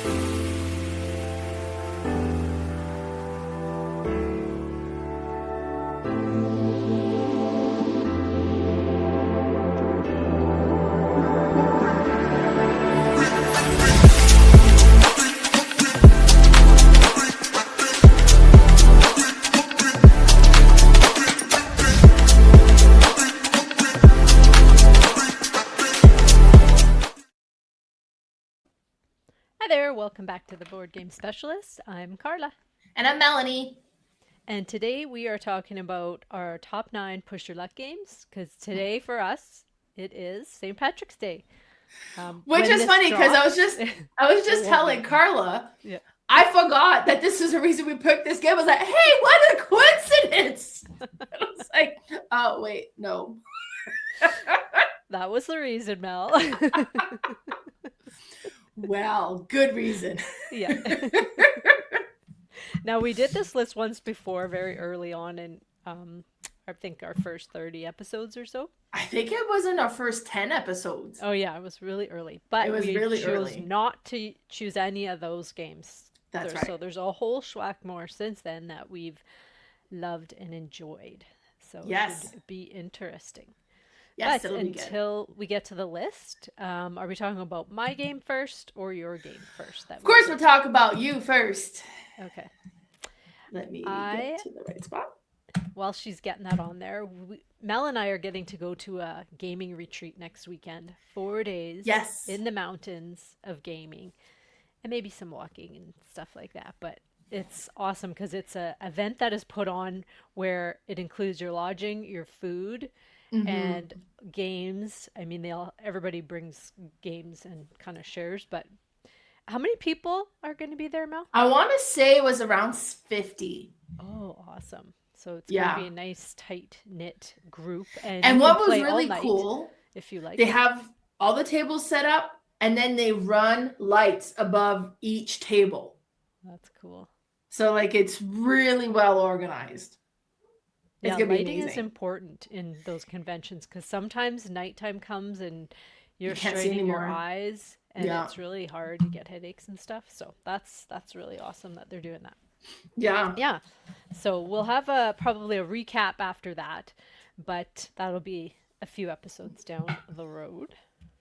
Hi there, welcome back to the Board Game Specialist. I'm Carla. And I'm Melanie. And today we are talking about our top 9 push your luck games because today for us it is St. Patrick's Day. Which is funny because I was just telling Carla, yeah. I forgot that this is the reason we picked this game. I was like, hey, what a coincidence. I was like, oh, wait, no. That was the reason, Mel. Well, good reason. Yeah. Now, we did this list once before, very early on in, I think, our first 30 episodes or so. I think it was in our first 10 episodes. Oh, yeah, it was really early. But we chose not to choose any of those games. That's right. So there's a whole schwack more since then that we've loved and enjoyed. So yes. It should be interesting. Yes, but until we get to the list, are we talking about my game first or your game first? Of course, we'll talk about you first. Okay. Let me get to the right spot. While she's getting that on there, Mel and I are getting to go to a gaming retreat next weekend. 4 days in the mountains of gaming. And maybe some walking and stuff like that. But it's awesome because it's an event that is put on where it includes your lodging, your food, and games. I mean, everybody brings games and kind of shares, but how many people are going to be there, Mel? I want to say it was around 50. Oh, awesome. So it's going to be a nice tight knit group. And what was really cool, if you like, they have all the tables set up and then they run lights above each table. That's cool. So like it's really well organized. Yeah, lighting is important in those conventions because sometimes nighttime comes and you're straining your eyes and it's really hard to get headaches and stuff. So that's really awesome that they're doing that. Yeah. Yeah. So we'll have probably a recap after that, but that'll be a few episodes down the road.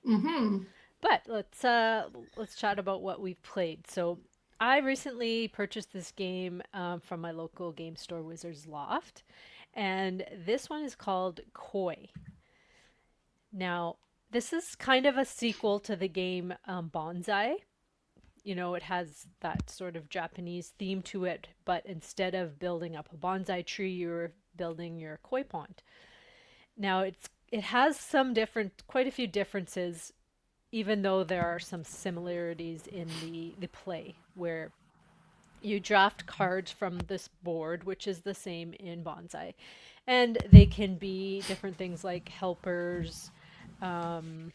But let's chat about what we've played. So I recently purchased this game from my local game store, Wizard's Loft. And this one is called Koi. Now, this is kind of a sequel to the game Bonsai. You know, it has that sort of Japanese theme to it, but instead of building up a bonsai tree, you're building your koi pond. Now, it has quite a few differences, even though there are some similarities in the play, where you draft cards from this board, which is the same in Bonsai. And they can be different things like helpers. Now I'm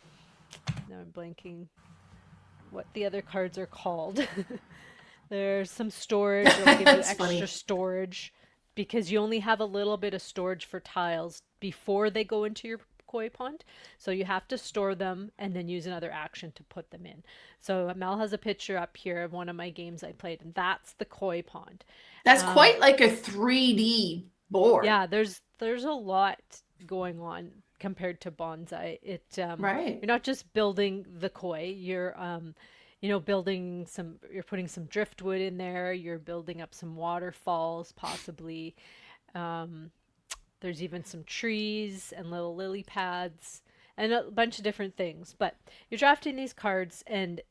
blanking what the other cards are called. There's some storage. They'll give you extra storage because you only have a little bit of storage for tiles before they go into your koi pond. So you have to store them and then use another action to put them in. So Mel has a picture up here of one of my games I played, and that's the koi pond. That's quite like a 3D board. Yeah, there's a lot going on compared to Bonsai. You're not just building the koi, you're putting some driftwood in there, you're building up some waterfalls possibly. There's even some trees and little lily pads and a bunch of different things. But you're drafting these cards, and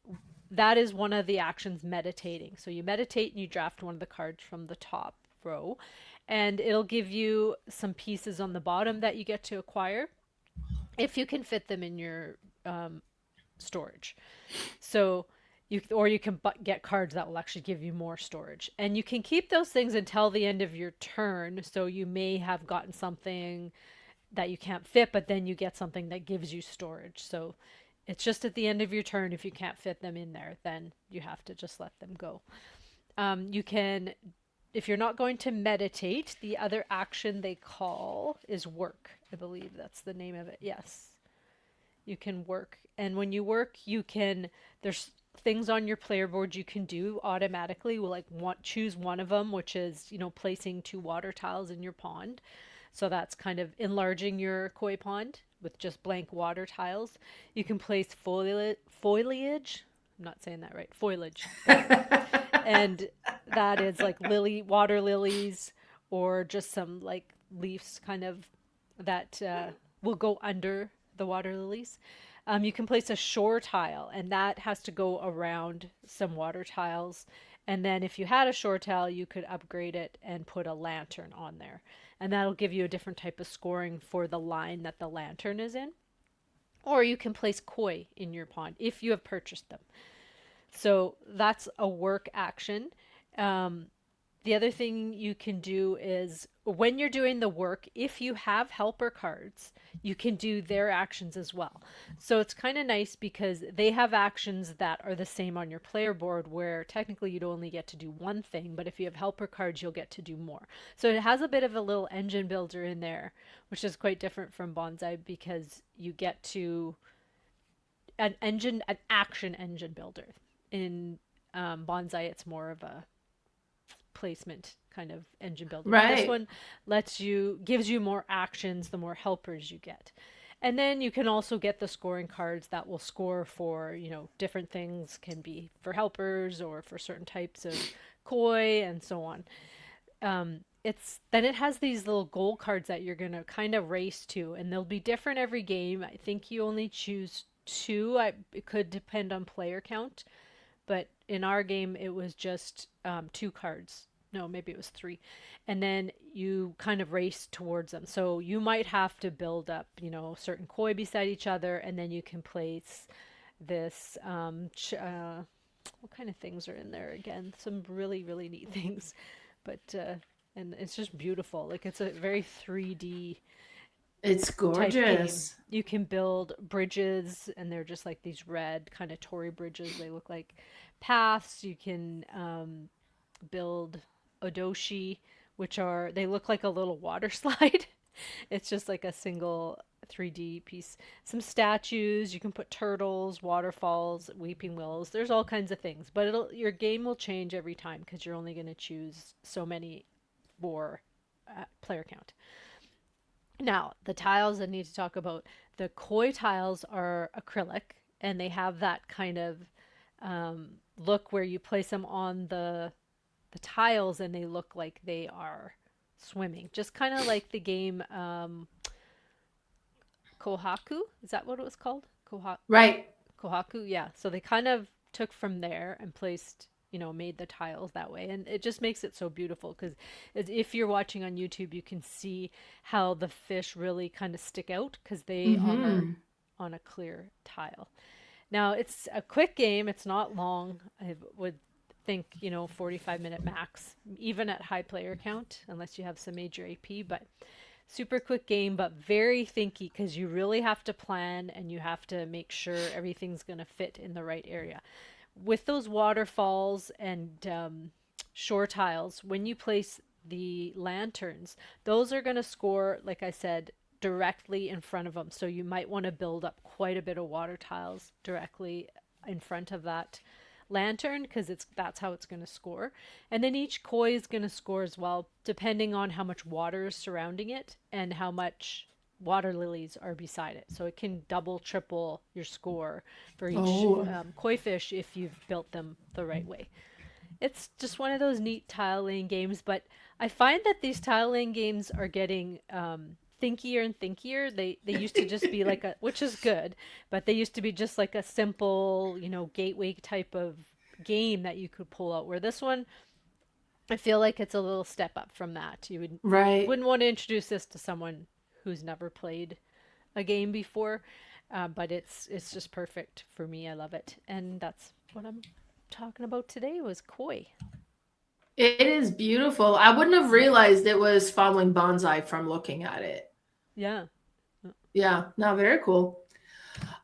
that is one of the actions, meditating. So you meditate and you draft one of the cards from the top row, and it'll give you some pieces on the bottom that you get to acquire if you can fit them in your storage. So you can get cards that will actually give you more storage, and you can keep those things until the end of your turn. So you may have gotten something that you can't fit, but then you get something that gives you storage. So it's just at the end of your turn. If you can't fit them in there, then you have to just let them go. You can, if you're not going to meditate, the other action they call is work. I believe that's the name of it. Yes. You can work. And when you work, there's things on your player board you can do automatically. We'll like choose one of them, which is, placing 2 water tiles in your pond. So that's kind of enlarging your koi pond with just blank water tiles. You can place foliage. I'm not saying that right. Foliage. And that is like water lilies, or just some like leaves kind of that will go under the water lilies. You can place a shore tile, and that has to go around some water tiles. And then if you had a shore tile, you could upgrade it and put a lantern on there. And that'll give you a different type of scoring for the line that the lantern is in. Or you can place koi in your pond if you have purchased them. So that's a work action. The other thing you can do is when you're doing the work, if you have helper cards, you can do their actions as well. So it's kind of nice because they have actions that are the same on your player board, where technically you'd only get to do one thing, but if you have helper cards, you'll get to do more. So it has a bit of a little engine builder in there, which is quite different from Bonsai, because you get to an action engine builder. In Bonsai, it's more of a placement kind of engine builder. Right. This one gives you more actions the more helpers you get. And then you can also get the scoring cards that will score for, different things, can be for helpers or for certain types of koi and so on. Then it has these little goal cards that you're going to kind of race to, and they'll be different every game. I think you only choose 2. It could depend on player count. But in our game, it was just 2 cards. No, maybe it was 3. And then you kind of race towards them. So you might have to build up, certain koi beside each other, and then you can place this. What kind of things are in there again? Some really, really neat things. But, and it's just beautiful. Like, it's a very 3D. It's gorgeous. You can build bridges, and they're just like these red kind of torii bridges. They look like paths. You can build odoshi, they look like a little water slide. It's just like a single 3D piece. Some statues. You can put turtles, waterfalls, weeping willows. There's all kinds of things. But your game will change every time, because you're only going to choose so many for player count. Now, the tiles I need to talk about. The koi tiles are acrylic, and they have that kind of look where you place them on the tiles, and they look like they are swimming. Just kind of like the game Kohaku. Is that what it was called? Right. Kohaku, yeah. So they kind of took from there and placed, made the tiles that way. And it just makes it so beautiful, because if you're watching on YouTube, you can see how the fish really kind of stick out, because they are on a clear tile. Now, it's a quick game. It's not long. I would think, 45-minute max, even at high player count, unless you have some major AP. But super quick game, but very thinky, because you really have to plan, and you have to make sure everything's going to fit in the right area. With those waterfalls and shore tiles, when you place the lanterns, those are going to score, like I said, directly in front of them. So you might want to build up quite a bit of water tiles directly in front of that lantern, because that's how it's going to score. And then each koi is going to score as well, depending on how much water is surrounding it and how much water lilies are beside it. So it can double, triple your score for each koi fish if you've built them the right way. It's just one of those neat tile laying games, but I find that these tile laying games are getting thinkier and thinkier. They used to just be like which is good, but they used to be just like a simple, gateway type of game that you could pull out, where this one, I feel like it's a little step up from that. You wouldn't want to introduce this to someone who's never played a game before, but it's just perfect for me. I love it, and that's what I'm talking about today, was koi. It is beautiful. I wouldn't have realized it was following Bonsai from looking at it. Yeah. Yeah, no, very cool.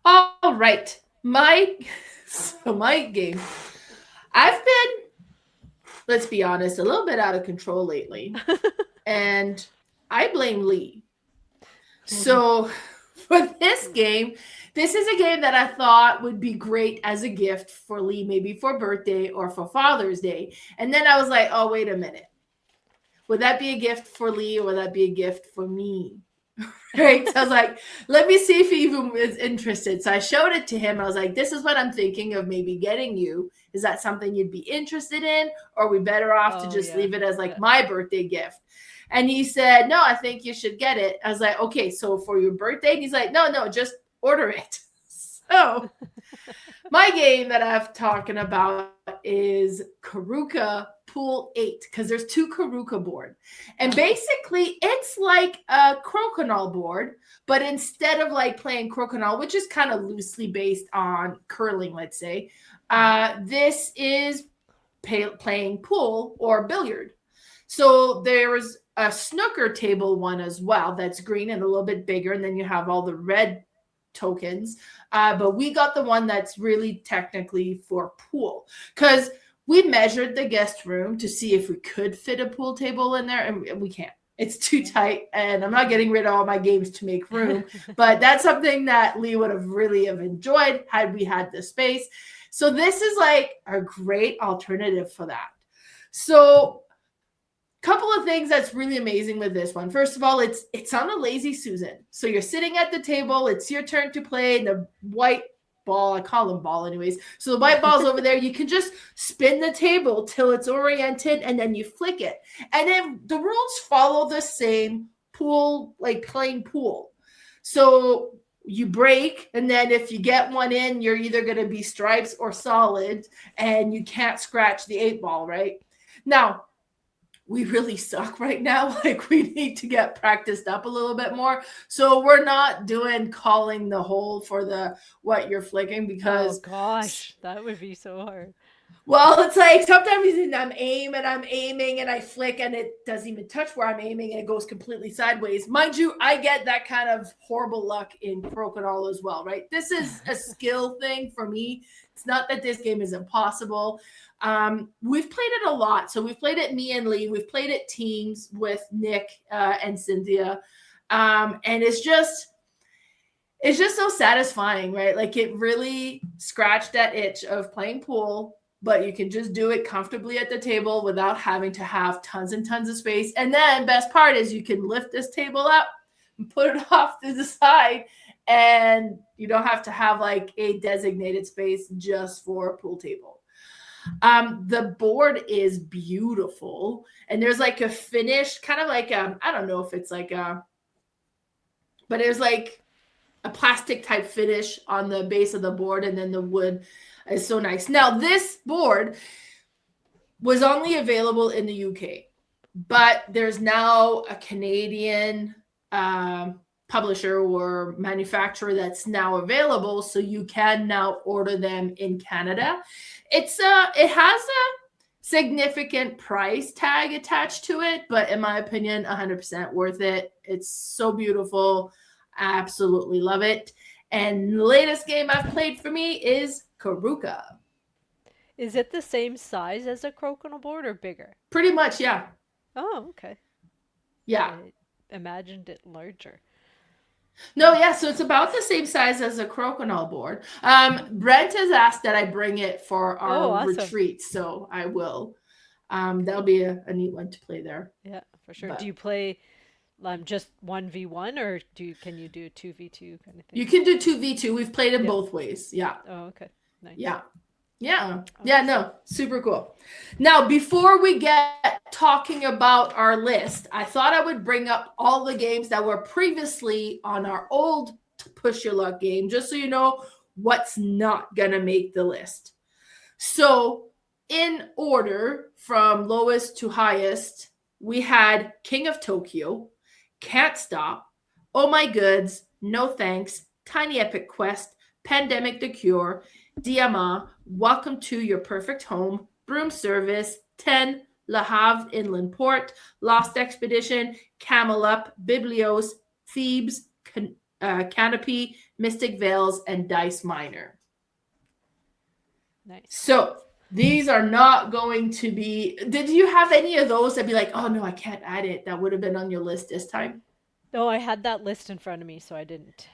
All right. My game. I've been, let's be honest, a little bit out of control lately. And I blame Lee. So for this game, this is a game that I thought would be great as a gift for Lee, maybe for birthday or for Father's Day. And then I was like, oh, wait a minute. Would that be a gift for Lee or would that be a gift for me? Right? So I was like, let me see if he even is interested. So I showed it to him. I was like, this is what I'm thinking of maybe getting you. Is that something you'd be interested in? Or are we better off to just leave it as like my birthday gift? And he said, no, I think you should get it. I was like, okay, so for your birthday? And he's like, no, just order it. So my game that I'm talking about is Carrooka Pool 8, because there's 2 Carrooka board. And basically, it's like a crokinole board, but instead of like playing crokinole, which is kind of loosely based on curling, let's say, this is playing pool or billiard. So there's a snooker table one as well that's green and a little bit bigger, and then you have all the red tokens. But we got the one that's really technically for pool, because we measured the guest room to see if we could fit a pool table in there, and we can't. It's too tight, and I'm not getting rid of all my games to make room. But that's something that Lee would have really enjoyed had we had the space. So this is like a great alternative for that. So couple of things that's really amazing with this one. First of all, it's on a lazy Susan. So you're sitting at the table. It's your turn to play. And the white ball, I call them ball anyways. So the white ball's over there. You can just spin the table till it's oriented, and then you flick it. And then the rules follow the same pool, like playing pool. So you break, and then if you get one in, you're either going to be stripes or solid, and you can't scratch the 8 ball, right? Now, we really suck right now. Like, we need to get practiced up a little bit more. So we're not doing calling the hole for the what you're flicking, because gosh, that would be so hard. Well, it's like sometimes I'm aiming and I flick and it doesn't even touch where I'm aiming and it goes completely sideways. Mind you, I get that kind of horrible luck in crokinole as well, right? This is a skill thing for me. It's not that this game is impossible. We've played it a lot. So we've played it, me and Lee. We've played it teams with Nick and Cynthia. And it's just so satisfying, right? Like, it really scratched that itch of playing pool, but you can just do it comfortably at the table without having to have tons and tons of space. And then best part is you can lift this table up and put it off to the side, and you don't have to have like a designated space just for a pool table. The board is beautiful, and there's like a finish, kind of like I don't know if it's like but there's like a plastic type finish on the base of the board, and then the wood is so nice. Now, this board was only available in the UK, but there's now a Canadian publisher or manufacturer that's now available, so you can now order them in Canada. It has a significant price tag attached to it, but in my opinion, 100% worth it. It's so beautiful. Absolutely love it. And the latest game I've played for me is Carrooka. Is it the same size as a crokinole board or bigger? Pretty much, yeah. Oh, okay. Yeah. I imagined it larger. No, yeah, so it's about the same size as a crokinole board. Brent has asked that I bring it for our retreat, so I will. That'll be a neat one to play there. Yeah, for sure. But do you play just 1v1, or can you do 2v2 kind of thing? You can do 2v2. We've played it both ways. Yeah. Oh, okay. Nice. Yeah. Yeah. Yeah, no, super cool. Now, before we get talking about our list, I thought I would bring up all the games that were previously on our old Push Your Luck game, just so you know what's not going to make the list. So, in order from lowest to highest, we had King of Tokyo, Can't Stop, Oh My Goods, No Thanks, Tiny Epic Quest, Pandemic the Cure, Diamant, Welcome to Your Perfect Home, Broom Service, 10, Le Havre Inland Port, Lost Expedition, Camelot, Biblios, Thebes, Canopy, Mystic Vales, and Dice Minor. Nice. So these are not going to be... Did you have any of those that be like, oh no, I can't add it, that would have been on your list this time? No, I had that list in front of me, so I didn't.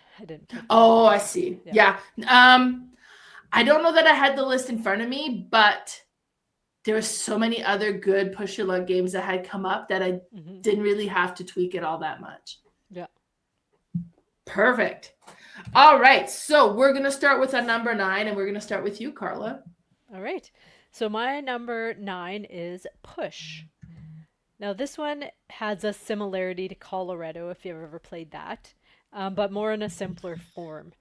Oh, I see. Yeah. I don't know that I had the list in front of me, but there were so many other good push your luck games that had come up that I didn't really have to tweak it all that much. Yeah. Perfect. All right. So we're going to start with a number 9, and we're going to start with you, Carla. All right. So my number 9 is push. Now this one has a similarity to Colorado if you've ever played that, but more in a simpler form.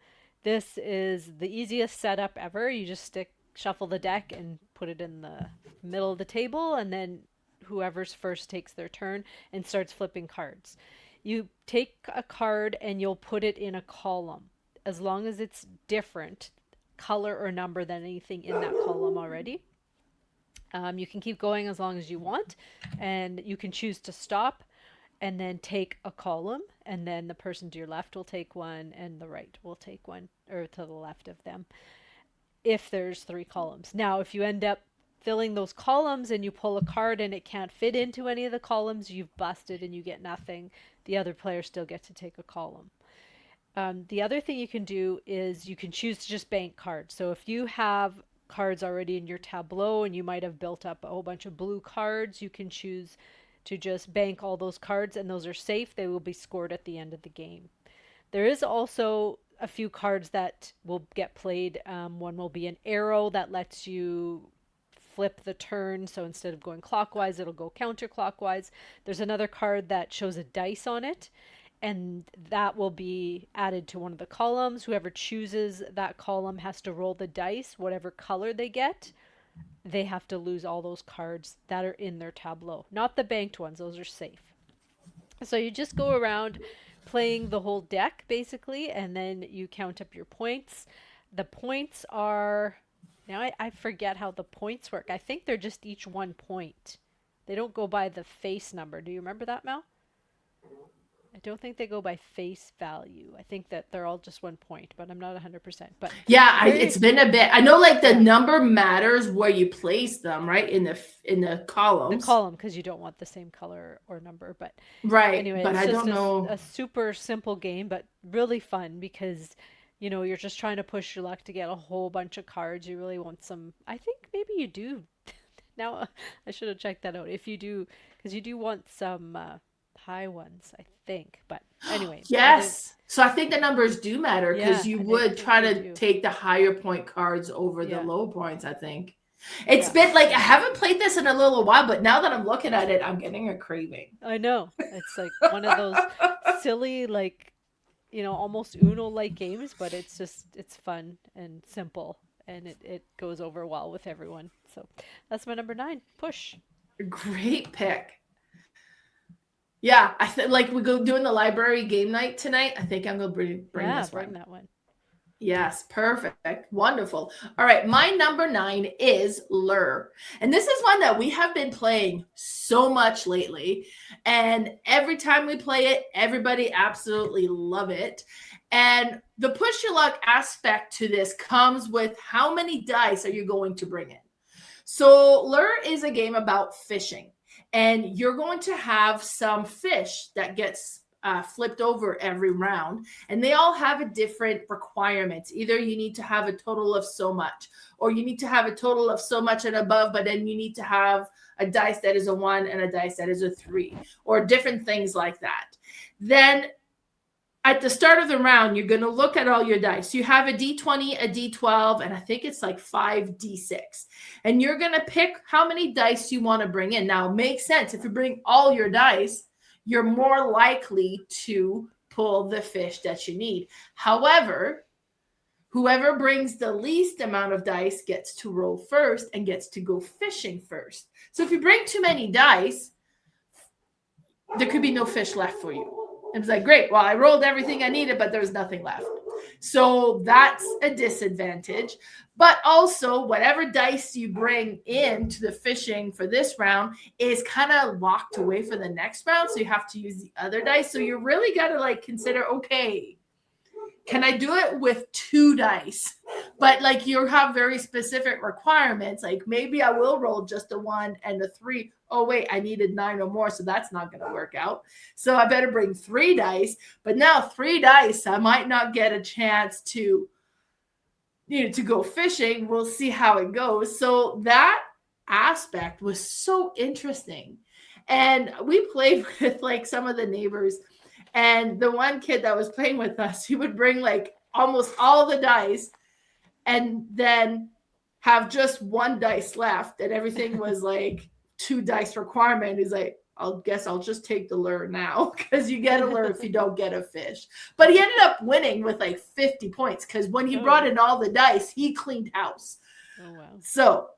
This is the easiest setup ever. You just shuffle the deck and put it in the middle of the table, and then whoever's first takes their turn and starts flipping cards. You take a card and you'll put it in a column. As long as it's different color or number than anything in that column already. You can keep going as long as you want, and you can choose to stop and then take a column, and then the person to your left will take one and the right will take one, or to the left of them, if there's 3 columns. Now, if you end up filling those columns and you pull a card and it can't fit into any of the columns, you've busted and you get nothing. The other player still gets to take a column. The other thing you can do is you can choose to just bank cards. So if you have cards already in your tableau and you might have built up a whole bunch of blue cards, you can choose to just bank all those cards, and those are safe. They will be scored at the end of the game. There is also a few cards that will get played. One will be an arrow that lets you flip the turn. So instead of going clockwise, it'll go counterclockwise. There's another card that shows a dice on it, and that will be added to one of the columns. Whoever chooses that column has to roll the dice. Whatever color they get, they have to lose all those cards that are in their tableau. Not the banked ones, those are safe. So you just go around playing the whole deck, basically, and then you count up your points. The points are... Now I forget how the points work. I think they're just each 1 point. They don't go by the face number. Do you remember that, Mel? I don't think they go by face value. I think that they're all just 1 point, but I'm not 100%. But yeah, it's been a bit. I know, like the number matters where you place them, right, in the columns. The column, because you don't want the same color or number. But right. Anyway, but it's I just don't know. A super simple game, but really fun because you're just trying to push your luck to get a whole bunch of cards. You really want some. I think maybe you do. Now I should have checked that out. If you do, because you do want some high ones, I think. But anyway. Yes. So I think the numbers do matter, because you would try to take the higher point cards over the low points, I think. It's been like, I haven't played this in a little while, but now that I'm looking at it, I'm getting a craving. I know. It's like one of those silly, like, almost Uno-like games, but it's fun and simple, and it goes over well with everyone. So that's my number 9, push. Great pick. Yeah, I think like we go doing the library game night tonight. I think I'm gonna bring this one. Bring that one. Yes, perfect. Wonderful. All right, my number 9 is Lure. And this is one that we have been playing so much lately. And every time we play it, everybody absolutely love it. And the push your luck aspect to this comes with how many dice are you going to bring in. So Lure is a game about fishing. And you're going to have some fish that gets flipped over every round, and they all have a different requirements. Either you need to have a total of so much, or you need to have a total of so much and above, but then you need to have a dice that is a 1 and a dice that is a 3, or different things like that. Then at the start of the round, you're going to look at all your dice. You have a D20, a D12, and I think it's like 5 D6. And you're going to pick how many dice you want to bring in. Now, it makes sense. If you bring all your dice, you're more likely to pull the fish that you need. However, whoever brings the least amount of dice gets to roll first and gets to go fishing first. So if you bring too many dice, there could be no fish left for you. It was like, great, well, I rolled everything I needed, but there's nothing left. So that's a disadvantage. But also, whatever dice you bring into the fishing for this round is kind of locked away for the next round. So you have to use the other dice. So you really got to like consider, okay, can I do it with 2 dice? But like you have very specific requirements. Like maybe I will roll just a 1 and a 3. Oh, wait, I needed 9 or more, so that's not going to work out. So I better bring 3 dice. But now 3 dice, I might not get a chance to, to go fishing. We'll see how it goes. So that aspect was so interesting. And we played with like some of the neighbors. And the one kid that was playing with us, he would bring like almost all the dice and then have just 1 dice left. And everything was like 2 dice requirement. He's like, I'll just take the lure now because you get a lure if you don't get a fish. But he ended up winning with like 50 points because when he brought in all the dice, he cleaned house. Oh, wow. So,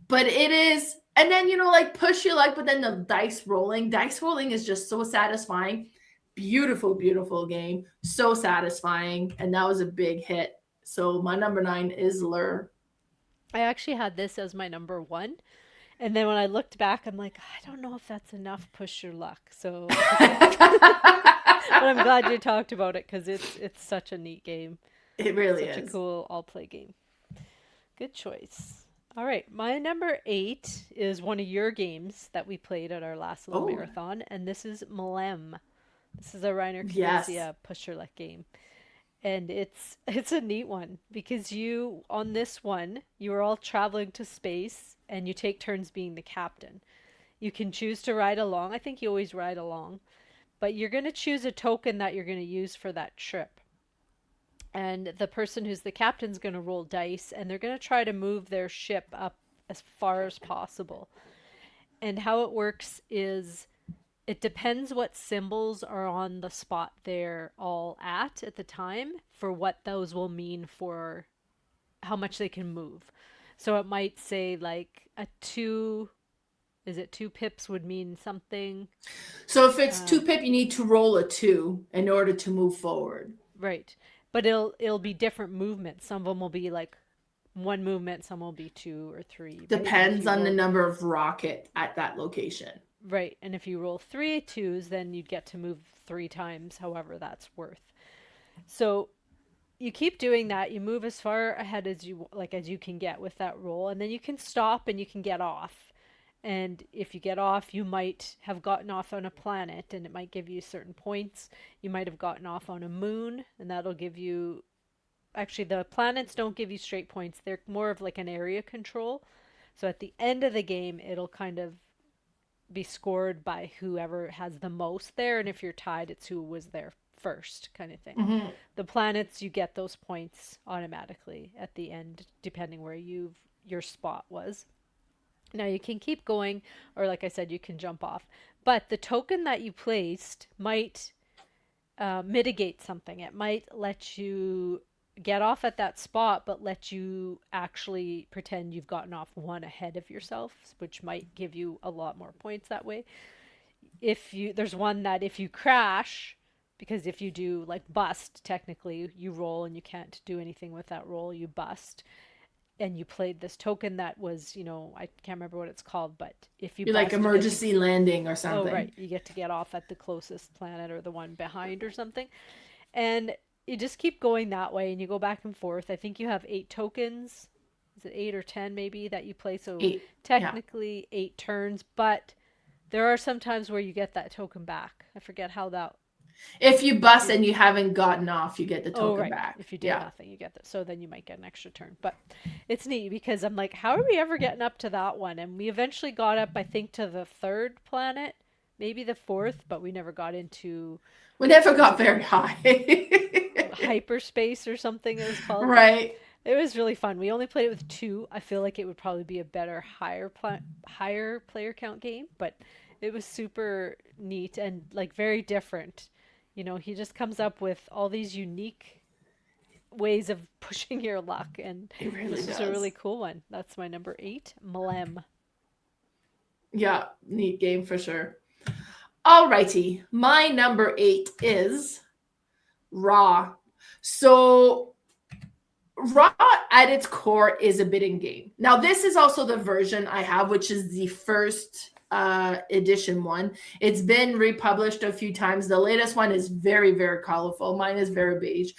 but it is, and then, like push your luck, but then the dice rolling is just so satisfying. Beautiful, beautiful game. So satisfying. And that was a big hit. So my number 9 is lure. I actually had this as my number 1. And then when I looked back, I'm like, I don't know if that's enough push your luck. So, but I'm glad you talked about it because it's such a neat game. It really is. Such a cool all-play game. Good choice. All right, my number 8 is one of your games that we played at our last little marathon, and this is MLEM. This is a Reiner Knizia push your luck game. And it's a neat one because on this one, you are all traveling to space and you take turns being the captain. You can choose to ride along. I think you always ride along. But you're going to choose a token that you're going to use for that trip. And the person who's the captain is going to roll dice and they're going to try to move their ship up as far as possible. And how it works is it depends what symbols are on the spot they're all at the time for what those will mean for how much they can move. So it might say like a 2, is it 2 pips would mean something? So if it's 2 pip, you need to roll a 2 in order to move forward. Right. But it'll be different movements. Some of them will be like 1 movement, some will be 2 or 3. Depends on the number of rocket at that location. Right, and if you roll 3 2s, then you'd get to move 3 times, however that's worth. So you keep doing that. You move as far ahead as you can get with that roll, and then you can stop and you can get off. And if you get off, you might have gotten off on a planet, and it might give you certain points. You might have gotten off on a moon, and that'll give you... Actually, the planets don't give you straight points. They're more of like an area control. So at the end of the game, it'll kind of be scored by whoever has the most there, and if you're tied, it's who was there first, kind of thing. Mm-hmm. The planets, you get those points automatically at the end, depending where your spot was. Now you can keep going, or like I said, you can jump off. But the token that you placed might mitigate something. It might let you get off at that spot, but let you actually pretend you've gotten off 1 ahead of yourself, which might give you a lot more points that way. There's one that if you crash, because if you do like bust, technically you roll and you can't do anything with that roll, you bust. And you played this token that was, I can't remember what it's called, but if you like emergency landing or something. Oh, right. You get to get off at the closest planet or the one behind or something. And you just keep going that way and you go back and forth. I think you have 8 tokens. Is it 8 or 10 maybe that you play? So 8, technically 8 turns, but there are some times where you get that token back. I forget how that... If you bust and you haven't gotten off, you get the token back. If you did nothing, you get that. So then you might get an extra turn. But it's neat because I'm like, how are we ever getting up to that one? And we eventually got up, I think, to the 3rd planet, maybe the 4th, but we never got into... We never got very high. Hyperspace or something it was called. Right. It was really fun. We only played it with 2. I feel like it would probably be a better, higher player count game, but it was super neat and like very different. He just comes up with all these unique ways of pushing your luck, and this is a really cool one. That's my number 8, MLEM. Yeah, neat game for sure. Alrighty, my number 8 is Raw. So Raw at its core is a bidding game. Now this is also the version I have, which is the first edition one. It's been republished a few times. The latest one is very, very colorful. Mine is very beige.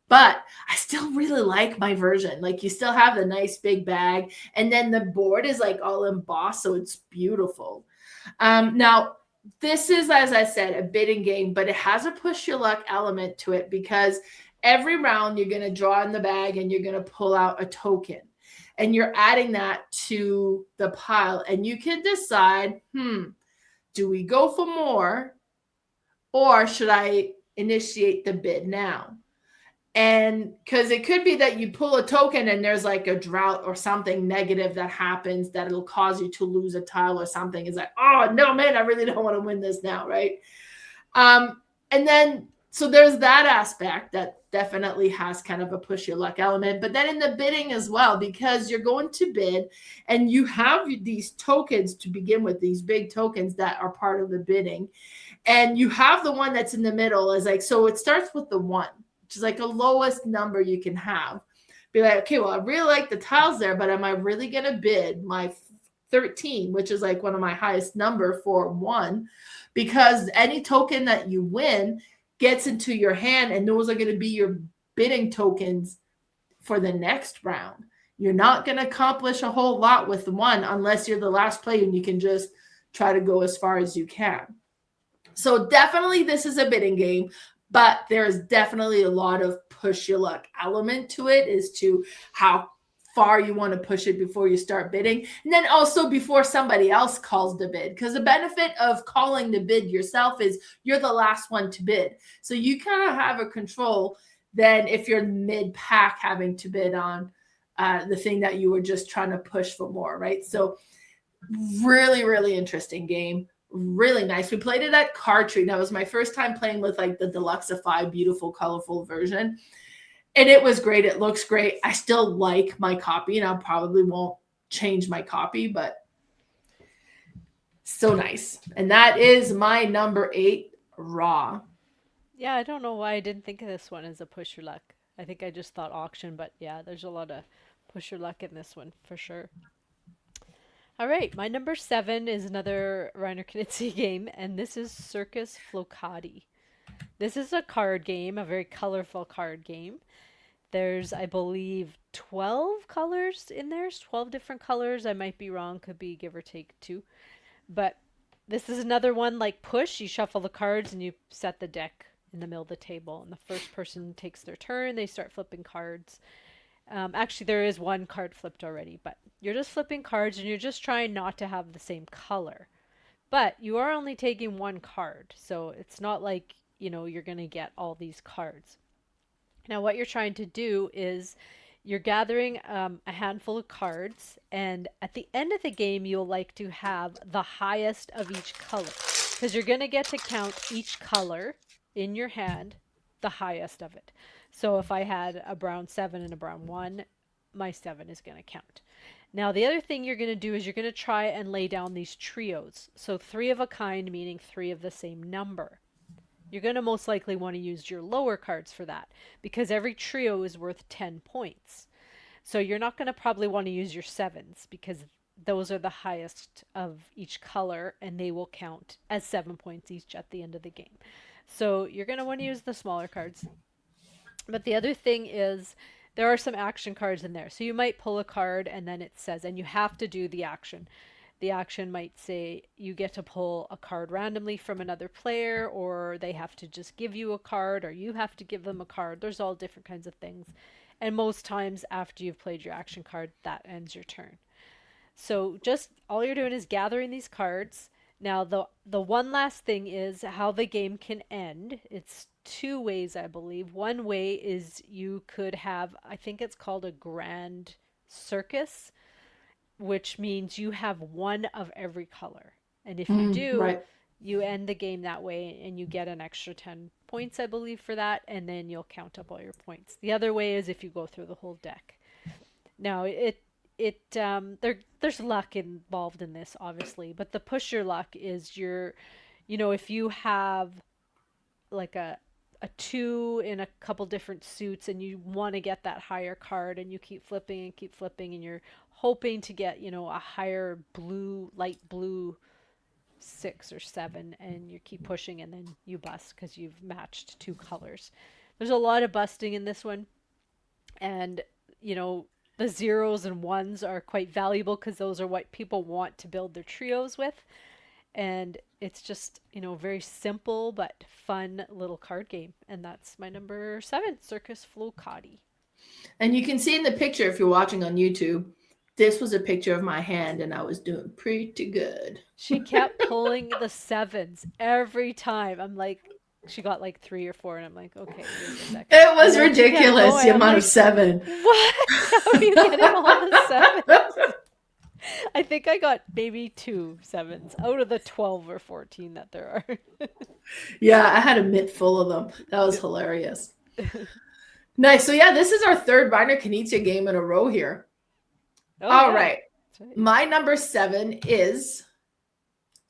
But I still really like my version. Like, you still have the nice big bag, and then the board is like all embossed, so it's beautiful. Now, this is, as I said, a bidding game, but it has a push your luck element to it, because every round you're going to draw in the bag and you're going to pull out a token, and you're adding that to the pile, and you can decide, do we go for more, or should I initiate the bid now? And because it could be that you pull a token and there's like a drought or something negative that happens that it'll cause you to lose a tile or something. It's like, oh no, man, I really don't want to win this now, right? And then, so there's that aspect that definitely has kind of a push your luck element. But then in the bidding as well, because you're going to bid and you have these tokens to begin with, these big tokens that are part of the bidding. And you have the one that's in the middle is like, so it starts with the 1. Which is like a lowest number you can have. Be like, okay, well, I really like the tiles there, but am I really going to bid my 13, which is like one of my highest number for 1? Because any token that you win gets into your hand, and those are going to be your bidding tokens for the next round. You're not going to accomplish a whole lot with 1 unless you're the last player and you can just try to go as far as you can. So definitely this is a bidding game. But there's definitely a lot of push your luck element to it, as to how far you want to push it before you start bidding. And then also before somebody else calls the bid. Because the benefit of calling the bid yourself is you're the last one to bid. So you kind of have a control than if you're mid-pack having to bid on the thing that you were just trying to push for more, right? So really, really interesting game. Really nice. We played it at Card Tree. That was my first time playing with like the Deluxify beautiful, colorful version. And it was great. It looks great. I still like my copy, and I probably won't change my copy, but so nice. And that is my number 8, Raw. Yeah, I don't know why I didn't think of this one as a push your luck. I think I just thought auction, but yeah, there's a lot of push your luck in this one for sure. All right, my number 7 is another Reiner Knizia game, and this is Circus Flohcati. This is a card game, a very colorful card game. There's, I believe, 12 colors in there, 12 different colors. I might be wrong, could be give or take 2. But this is another one like Push. You shuffle the cards and you set the deck in the middle of the table, and the first person takes their turn. They start flipping cards. Actually, there is one card flipped already, but you're just flipping cards and you're just trying not to have the same color. But you are only taking one card, so it's not like, you're going to get all these cards. Now, what you're trying to do is you're gathering a handful of cards, and at the end of the game, you'll like to have the highest of each color, because you're going to get to count each color in your hand, the highest of it. So if I had a brown 7 and a brown 1, my 7 is going to count. Now, the other thing you're going to do is you're going to try and lay down these trios. So 3 of a kind, meaning 3 of the same number. You're going to most likely want to use your lower cards for that, because every trio is worth 10 points. So you're not going to probably want to use your 7s, because those are the highest of each color, and they will count as 7 points each at the end of the game. So you're going to want to use the smaller cards. But the other thing is there are some action cards in there. So you might pull a card and then it says, and you have to do the action. The action might say you get to pull a card randomly from another player, or they have to just give you a card, or you have to give them a card. There's all different kinds of things. And most times after you've played your action card, that ends your turn. So just all you're doing is gathering these cards. Now, the one last thing is how the game can end. It's 2 ways, I believe. One way is you could have, I think it's called a grand circus, which means you have 1 of every color. And if you do, right, you end the game that way, and you get an extra 10 points, I believe, for that, and then you'll count up all your points. The other way is if you go through the whole deck. Now, there's luck involved in this, obviously, but the push your luck is if you have like a 2 in a couple different suits and you want to get that higher card, and you keep flipping and keep flipping, and you're hoping to get, a higher blue, light blue 6 or 7, and you keep pushing and then you bust because you've matched 2 colors. There's a lot of busting in this one, and the zeros and ones are quite valuable because those are what people want to build their trios with. And it's just, very simple but fun little card game. And that's my number 7, Circus Flohcati. And you can see in the picture, if you're watching on YouTube, this was a picture of my hand, and I was doing pretty good. She kept pulling the 7s every time. I'm like, she got like 3 or 4, and I'm like, okay, wait a second. It was ridiculous, the amount of 7. What? How are you getting all the 7s? I think I got maybe 2 7s out of the 12 or 14 that there are. Yeah, I had a mitt full of them. That was hilarious. Nice. So yeah, this is our 3rd Reiner Knizia game in a row here. Oh, all right. My number 7 is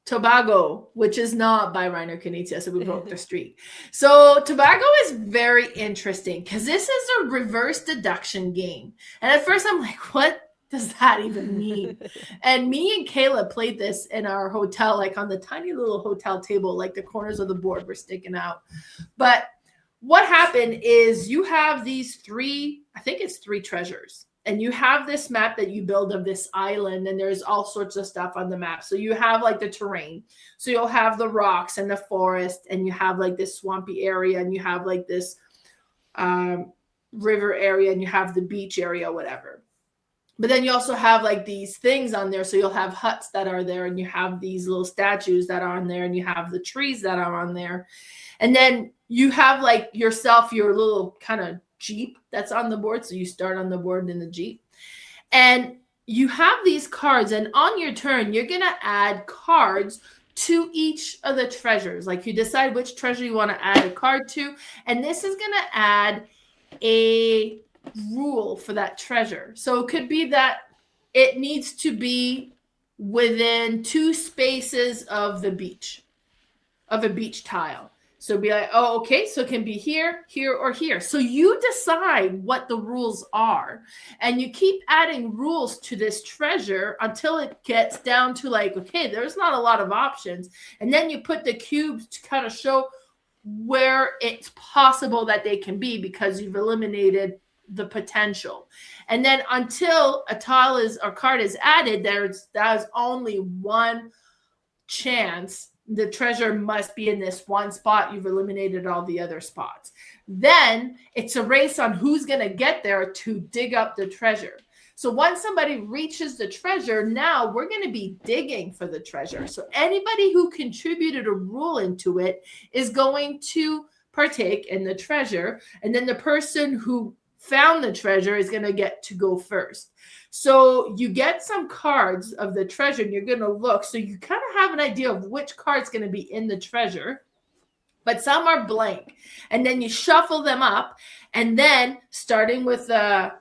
Tobago, which is not by Reiner Knizia, so we broke the streak. So Tobago is very interesting because this is a reverse deduction game. And at first I'm like, what does that even mean? And me and Kayla played this in our hotel, like on the tiny little hotel table, like the corners of the board were sticking out. But what happened is you have these 3, I think it's 3 treasures. And you have this map that you build of this island, and there's all sorts of stuff on the map. So you have like the terrain. So you'll have the rocks and the forest, and you have like this swampy area, and you have like this river area, and you have the beach area, whatever. But then you also have like these things on there. So you'll have huts that are there, and you have these little statues that are on there, and you have the trees that are on there. And then you have like yourself, your little kind of Jeep that's on the board. So you start on the board in the Jeep, and you have these cards, and on your turn you're gonna add cards to each of the treasures. Like you decide which treasure you want to add a card to, and this is gonna add a rule for that treasure. So it could be that it needs to be within 2 spaces of the beach, of a beach tile. So be like, oh, okay, so it can be here, here, or here. So you decide what the rules are, and you keep adding rules to this treasure until it gets down to like, okay, there's not a lot of options. And then you put the cubes to kind of show where it's possible that they can be because you've eliminated the potential. And then until a tile is or card is added, there's only one chance the treasure must be in this one spot. You've eliminated all the other spots. Then it's a race on who's going to get there to dig up the treasure. So once somebody reaches the treasure, now we're going to be digging for the treasure. So anybody who contributed a rule into it is going to partake in the treasure. And then the person who found the treasure is going to get to go first. So you get some cards of the treasure, and you're going to look. So you kind of have an idea of which card's going to be in the treasure, but some are blank. And then you shuffle them up, and then starting with the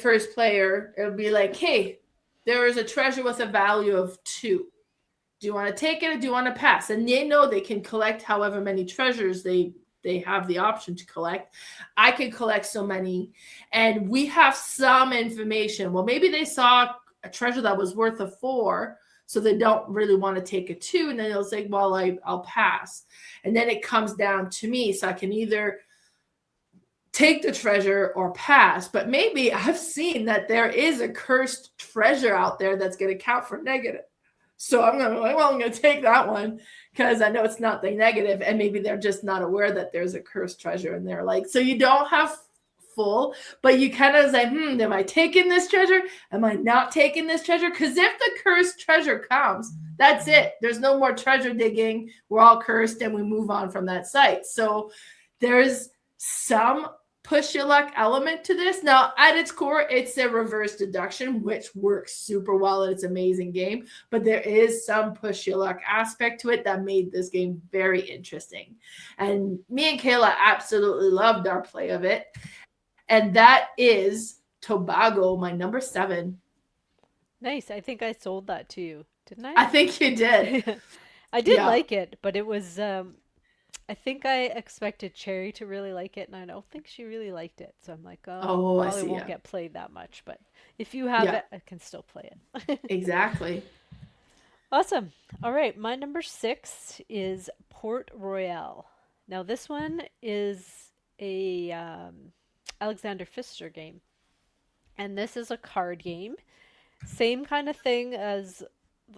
first player, it'll be like, hey, there is a treasure with a value of 2. Do you want to take it or do you want to pass? And they know they can collect however many treasures they have the option to collect. I can collect so many, and we have some information. Well, maybe they saw a treasure that was worth a 4, so they don't really want to take a 2, and then they'll say, well, I'll pass. And then it comes down to me, so I can either take the treasure or pass. But maybe I've seen that there is a cursed treasure out there that's going to count for negative. So I'm going to take that one because I know it's not the negative, and maybe they're just not aware that there's a cursed treasure in there. Like, so you don't have full, but you kind of say, am I taking this treasure? Am I not taking this treasure? Because if the cursed treasure comes, that's it. There's no more treasure digging. We're all cursed, and we move on from that site. So there's some push your luck element to this. Now, at its core, it's a reverse deduction, which works super well, and it's an amazing game. But there is some push your luck aspect to it that made this game very interesting. And me and Kayla absolutely loved our play of it. And that is Tobago, my number 7. Nice. I think I sold that to you, didn't I? I think you did. I did like it, but it was... I think I expected Cherry to really like it, and I don't think she really liked it. So I'm like, probably won't get played that much. But if you have it, I can still play it. Exactly. Awesome. All right, my number 6 is Port Royale. Now this one is a Alexander Pfister game, and this is a card game. Same kind of thing as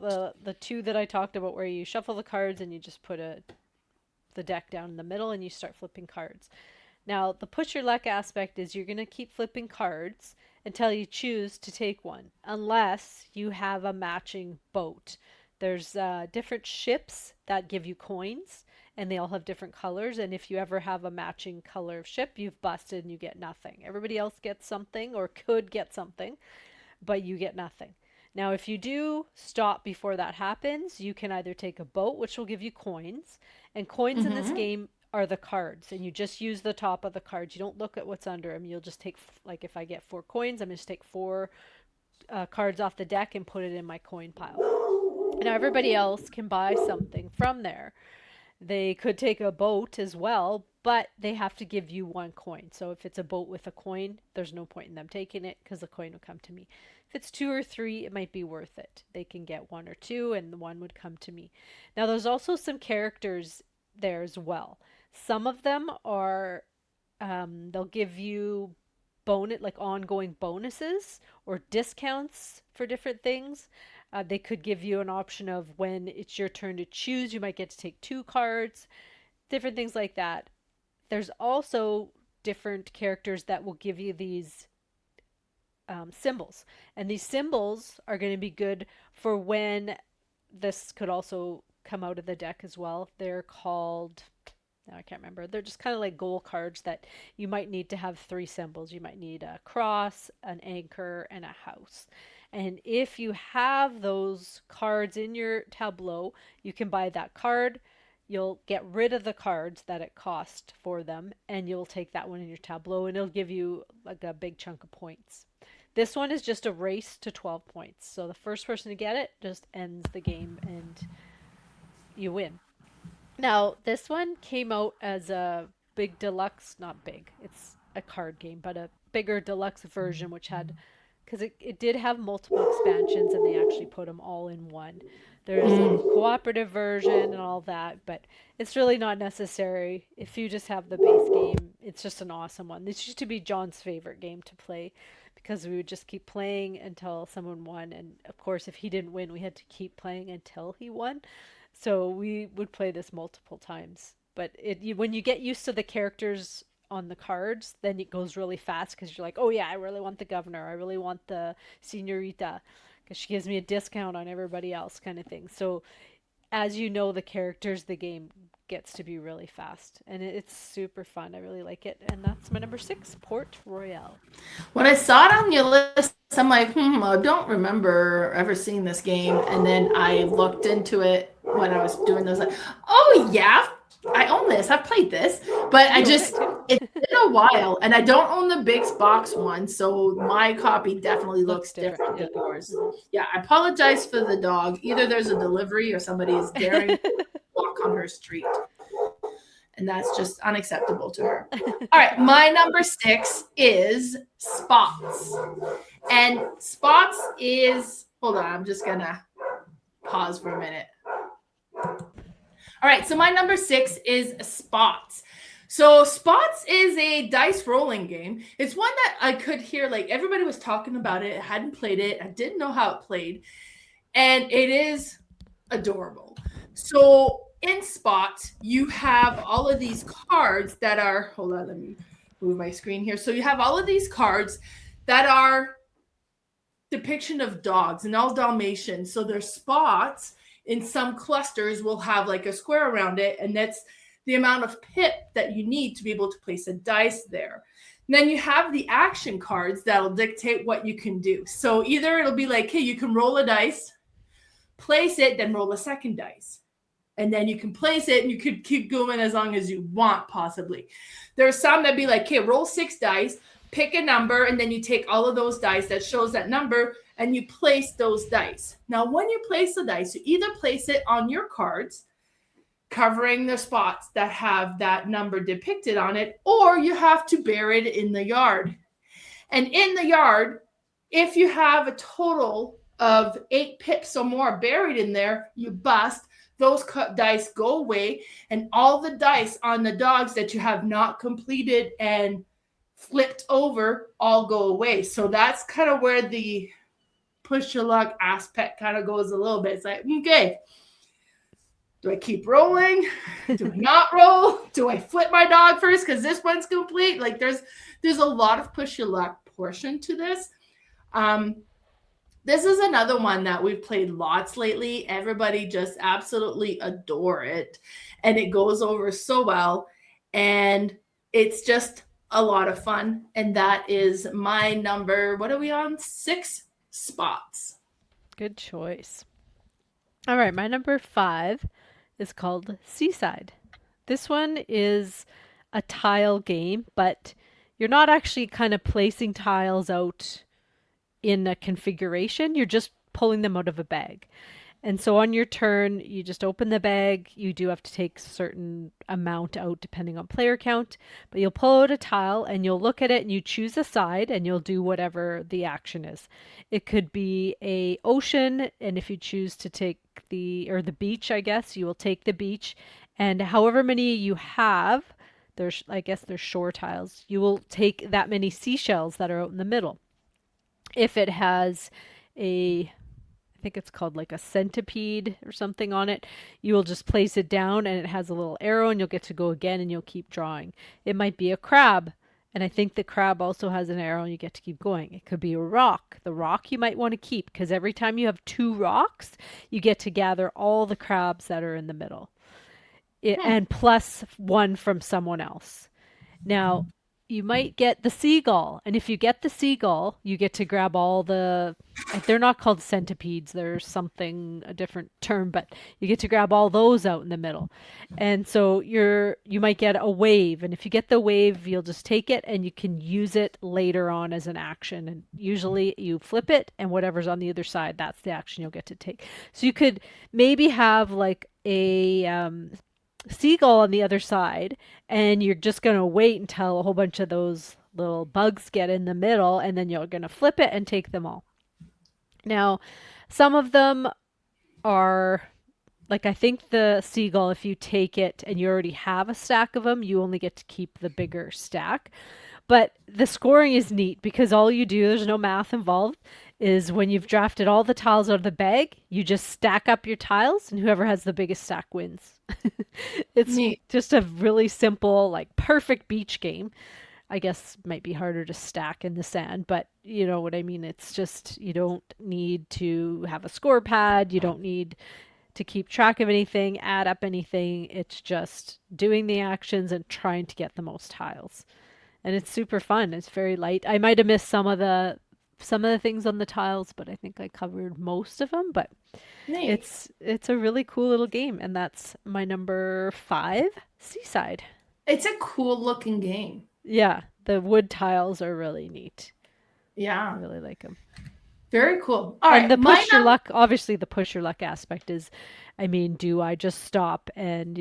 the two that I talked about, where you shuffle the cards and you just put the deck down in the middle and you start flipping cards. Now, the push your luck aspect is you're going to keep flipping cards until you choose to take one, unless you have a matching boat. There's different ships that give you coins, and they all have different colors. And if you ever have a matching color of ship, you've busted and you get nothing. Everybody else gets something or could get something, but you get nothing. Now, if you do stop before that happens, you can either take a boat, which will give you coins, and coins in this game are the cards, and you just use the top of the cards. You don't look at what's under them. You'll just take, like, if I get 4 coins, I'm going to take 4 cards off the deck and put it in my coin pile. Now, everybody else can buy something from there. They could take a boat as well, but they have to give you 1 coin. So if it's a boat with a coin, there's no point in them taking it because the coin will come to me. If it's 2 or 3, it might be worth it. They can get 1 or 2 and the 1 would come to me. Now there's also some characters there as well. Some of them are, they'll give you like ongoing bonuses or discounts for different things. They could give you an option of when it's your turn to choose, you might get to take 2 cards, different things like that. There's also different characters that will give you these symbols. And these symbols are going to be good for when this could also come out of the deck as well. They're called, now I can't remember. They're just kind of like goal cards that you might need to have 3 symbols. You might need a cross, an anchor, and a house. And if you have those cards in your tableau, you can buy that card. You'll get rid of the cards that it cost for them, and you'll take that one in your tableau, and it'll give you like a big chunk of points. This one is just a race to 12 points. So the first person to get it just ends the game, and you win. Now, this one came out as a big deluxe, not big, it's a card game, but a bigger deluxe version, which had, because it did have multiple expansions and they actually put them all in one. There's a cooperative version and all that, but it's really not necessary. If you just have the base game, it's just an awesome one. This used to be John's favorite game to play because we would just keep playing until someone won. And of course, if he didn't win, we had to keep playing until he won. So we would play this multiple times. But when you get used to the characters on the cards, then it goes really fast because you're like, oh yeah, I really want the governor. I really want the senorita because she gives me a discount on everybody else kind of thing. So as you know the characters, the game gets to be really fast. And it's super fun. I really like it. And that's my number 6, Port Royale. When I saw it on your list, I'm like, I don't remember ever seeing this game. And then I looked into it when I was doing those, like, oh yeah, I own this. I've played this. But it's been a while. And I don't own the big box one. So my copy definitely looks different than yours. Yeah, I apologize for the dog. Either there's a delivery or somebody is daring to walk on her street. And that's just unacceptable to her. All right, my number 6 is Spots. And Spots is, hold on, I'm just going to pause for a minute. All right, so my number 6 is Spots. So Spots is a dice rolling game. It's one that I could hear, like, everybody was talking about it. I hadn't played it. I didn't know how it played. And it is adorable. So in Spots, you have all of these cards that are, hold on, let me move my screen here. So you have all of these cards that are depiction of dogs and all Dalmatians. So there's spots in some clusters will have like a square around it. And that's the amount of pip that you need to be able to place a dice there. And then you have the action cards that'll dictate what you can do. So either it'll be like, hey, you can roll a dice, place it, then roll a second dice. And then you can place it and you could keep going as long as you want, possibly. There are some that be like, okay, roll 6 dice, pick a number, and then you take all of those dice that shows that number and you place those dice. Now, when you place the dice, you either place it on your cards, covering the spots that have that number depicted on it, or you have to bury it in the yard. And in the yard, if you have a total of 8 pips or more buried in there, you bust. Those dice go away, and all the dice on the dogs that you have not completed and flipped over all go away. So that's kind of where the push your luck aspect kind of goes a little bit. It's like, okay, do I keep rolling? Do I not roll? Do I flip my dog first because this one's complete? Like there's a lot of push your luck portion to this. This is another one that we've played lots lately. Everybody just absolutely adore it. And it goes over so well. And it's just a lot of fun. And that is my number, what are we on? 6 spots. Good choice. All right, my number 5 is called Seaside. This one is a tile game, but you're not actually kind of placing tiles out in a configuration. You're just pulling them out of a bag. And so on your turn, you just open the bag. You do have to take a certain amount out depending on player count, but you'll pull out a tile and you'll look at it and you choose a side and you'll do whatever the action is. It could be a ocean, and if you choose to take the beach, I guess, you will take the beach, and however many you have, there's shore tiles, you will take that many seashells that are out in the middle. If it has I think it's called like a centipede or something on it, you will just place it down and it has a little arrow and you'll get to go again and you'll keep drawing. It might be a crab, and I think the crab also has an arrow and you get to keep going. It could be a rock. The rock you might want to keep because every time you have 2 rocks, you get to gather all the crabs that are in the middle. And plus 1 from someone else. Now, you might get the seagull, and if you get the seagull, you get to grab all the, they're not called centipedes, there's something, a different term, but you get to grab all those out in the middle. And so you might get a wave, and if you get the wave, you'll just take it and you can use it later on as an action, and usually you flip it and whatever's on the other side, that's the action you'll get to take. So you could maybe have like a seagull on the other side, and you're just going to wait until a whole bunch of those little bugs get in the middle, and then you're going to flip it and take them all. Now, some of them are like, I think the seagull, if you take it and you already have a stack of them, you only get to keep the bigger stack. But the scoring is neat because all you do, there's no math involved, is when you've drafted all the tiles out of the bag, you just stack up your tiles and whoever has the biggest stack wins. It's neat. Just a really simple, like perfect beach game. I guess might be harder to stack in the sand, but you know what I mean? It's just, you don't need to have a score pad. You don't need to keep track of anything, add up anything. It's just doing the actions and trying to get the most tiles. And it's super fun. It's very light. I might have missed some of the things on the tiles, but I think I covered most of them. But nice. It's a really cool little game, and that's my number 5, Seaside. It's a cool looking game. Yeah, the wood tiles are really neat. Yeah, I really like them. Very cool. All right, the push your luck. Obviously, the push your luck aspect is, I mean, do I just stop and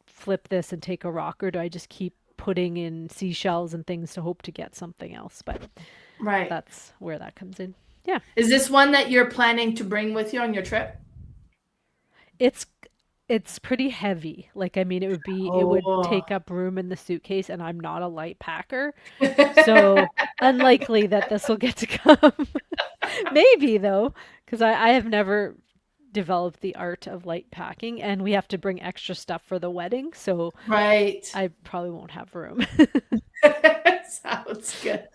flip this and take a rock, or do I just keep putting in seashells and things to hope to get something else? But right, that's where that comes in. Yeah. Is this one that you're planning to bring with you on your trip? It's pretty heavy. Like, I mean, it would take up room in the suitcase, and I'm not a light packer. So unlikely that this will get to come. Maybe though, because I have never developed the art of light packing, and we have to bring extra stuff for the wedding. So right, I probably won't have room. Sounds good.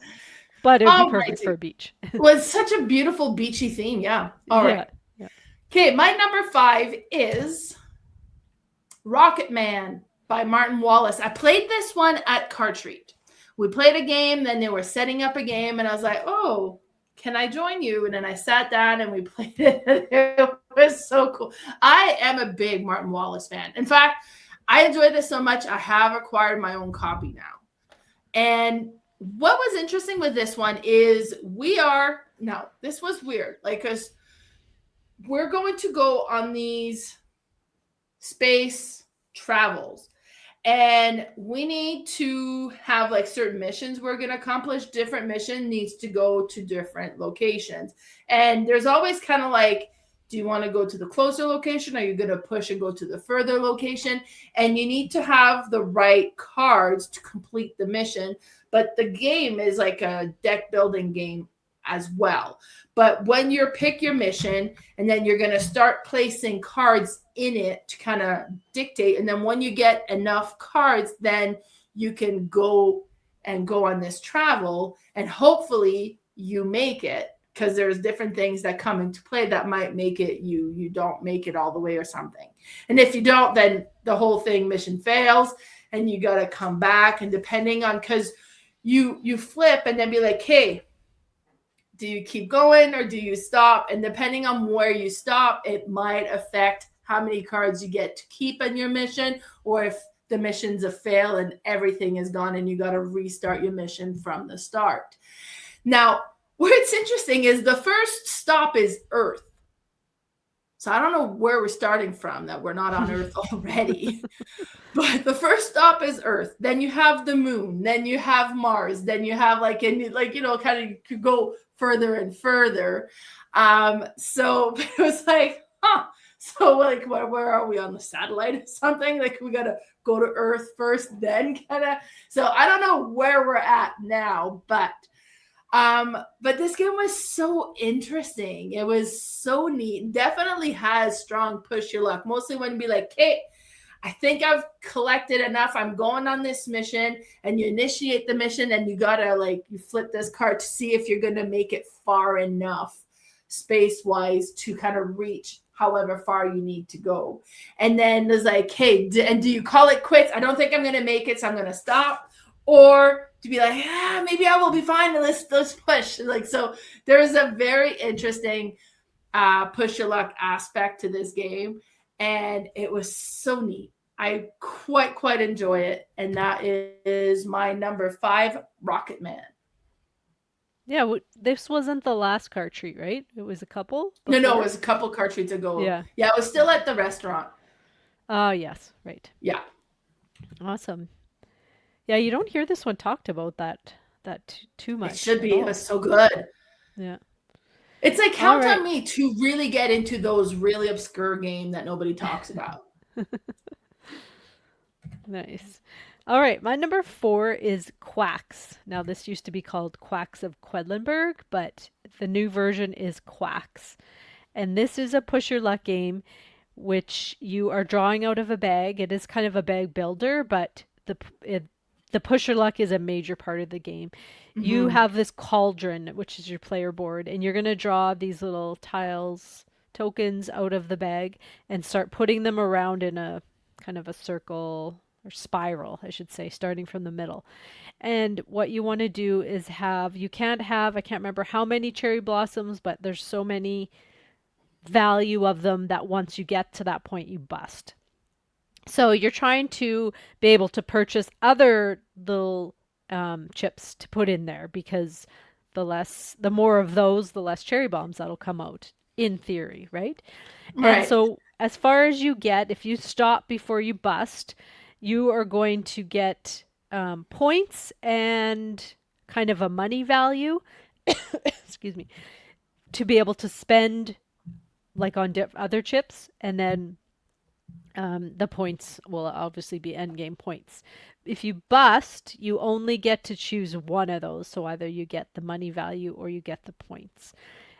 But it would be perfect for a beach. Well, it's such a beautiful beachy theme. Yeah. All right. Yeah. Okay, my number 5 is Rocketmen by Martin Wallace. I played this one at Cartreat. We played a game, then they were setting up a game, and I was like, oh, can I join you? And then I sat down and we played it. It was so cool. I am a big Martin Wallace fan. In fact, I enjoyed this so much, I have acquired my own copy now. And what was interesting with this one is this was weird. Like, because we're going to go on these space travels. And we need to have like certain missions we're going to accomplish. Different mission needs to go to different locations. And there's always kind of like, do you want to go to the closer location? Are you going to push and go to the further location? And you need to have the right cards to complete the mission. But the game is like a deck building game as well. But when you pick your mission, and then you're going to start placing cards in it to kind of dictate. And then when you get enough cards, then you can go on this travel, and hopefully you make it, because there's different things that come into play that might make it you don't make it all the way or something. And if you don't, then the whole mission fails, and you got to come back. And depending on, because you flip and then be like, hey, do you keep going or do you stop? And depending on where you stop, it might affect how many cards you get to keep in your mission, or if the mission's a fail and everything is gone and you got to restart your mission from the start. Now, what's interesting is the first stop is Earth. So I don't know where we're starting from, that we're not on Earth already. But the first stop is Earth. Then you have the moon. Then you have Mars. Then you have kind of could go further and further. So it was like, so like, where are we, on the satellite or something? Like, we got to go to Earth first, then kind of. So I don't know where we're at now, but this game was so interesting. It was so neat. Definitely has strong push your luck. Mostly when you be like, hey, I think I've collected enough. I'm going on this mission, and you initiate the mission, and you gotta you flip this card to see if you're gonna make it far enough space-wise to kind of reach however far you need to go. And then there's like, hey, do you call it quits? I don't think I'm gonna make it, so I'm gonna stop. Or to be like, maybe I will be fine, and let's push. So there's a very interesting push your luck aspect to this game, and it was so neat. I quite enjoy it, and that is my number 5, Rocketmen. Yeah, this wasn't the last card treat, right? It was a couple before? No, it was a couple card treats ago. Yeah, it was still at the restaurant. Oh, yes, right. Yeah. Awesome. Yeah, you don't hear this one talked about that too much. It should be. It was so good. Yeah. It's like, count on me to really get into those really obscure games that nobody talks about. Nice. All right, my number 4 is Quacks. Now, this used to be called Quacks of Quedlinburg, but the new version is Quacks. And this is a push your luck game, which you are drawing out of a bag. It is kind of a bag builder, but the push your luck is a major part of the game. Mm-hmm. You have this cauldron, which is your player board, and you're going to draw these little tiles, tokens out of the bag, and start putting them around in a kind of a circle, or spiral, I should say, starting from the middle. And what you want to do is I can't remember how many cherry blossoms, but there's so many value of them that once you get to that point, you bust. So you're trying to be able to purchase other little chips to put in there, because the more of those, the less cherry bombs that'll come out, in theory, right? And so as far as you get, if you stop before you bust, you are going to get points and kind of a money value, excuse me, to be able to spend on other chips, and then the points will obviously be endgame points. If you bust, you only get to choose one of those. So either you get the money value or you get the points.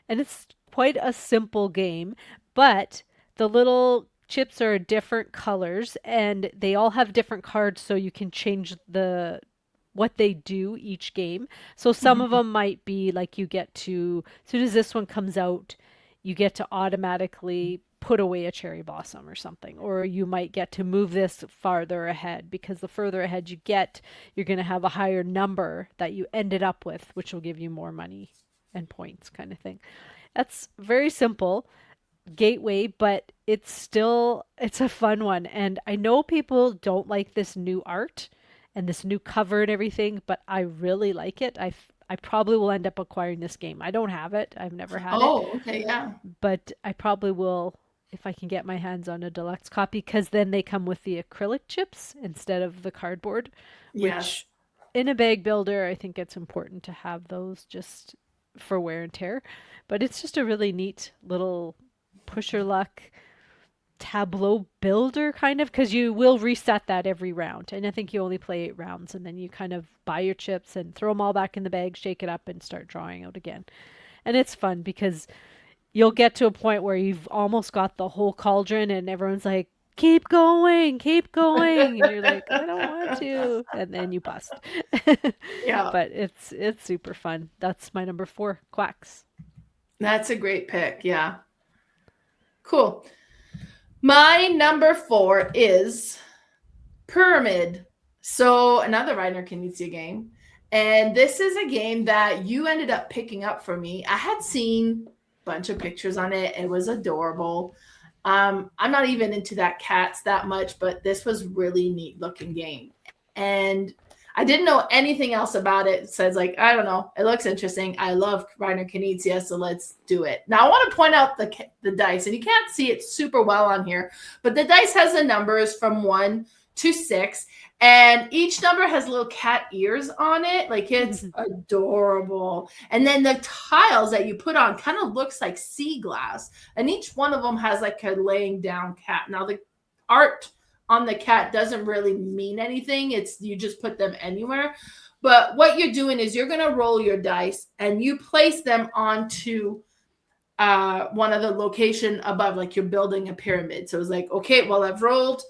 And it's quite a simple game, but the little chips are different colors, and they all have different cards, so you can change what they do each game. So some of them might be like, you get to, as soon as this one comes out, you get to automatically put away a cherry blossom or something, or you might get to move this farther ahead, because the further ahead you get, you're going to have a higher number that you ended up with, which will give you more money and points, kind of thing. That's very simple gateway, but it's a fun one. And I know people don't like this new art and this new cover and everything, but I really like it. I probably will end up acquiring this game. I don't have it. I've never had it. Oh, okay, yeah. But I probably will if I can get my hands on a deluxe copy, because then they come with the acrylic chips instead of the cardboard, Yes. which in a bag builder, I think it's important to have those just for wear and tear. But it's just a really neat little push your luck tableau builder kind of, because you will reset that every round. And I think you only play 8 rounds, and then you kind of buy your chips and throw them all back in the bag, shake it up, and start drawing out again. And it's fun because you'll get to a point where you've almost got the whole cauldron and everyone's like, keep going, keep going. And you're like, I don't want to. And then you bust. Yeah. But it's super fun. That's my number 4, Quacks. That's a great pick. Yeah. Cool. My number 4 is Purrramid. So another Reiner Knizia game. And this is a game that you ended up picking up for me. I had seen a bunch of pictures on it. It was adorable. I'm not even into that cats that much, but this was really neat looking game. And I didn't know anything else about it. It says like, I don't know. It looks interesting. I love Reiner Knizia, so let's do it. Now I want to point out the dice, and you can't see it super well on here, but the dice has the numbers from 1 to 6, and each number has little cat ears on it. Like, it's adorable. And then the tiles that you put on kind of looks like sea glass, and each one of them has like a laying down cat. Now the art on the cat doesn't really mean anything. It's you just put them anywhere. But what you're doing is you're going to roll your dice and you place them onto one of the location above, like you're building a pyramid. So it's like, okay, well, I've rolled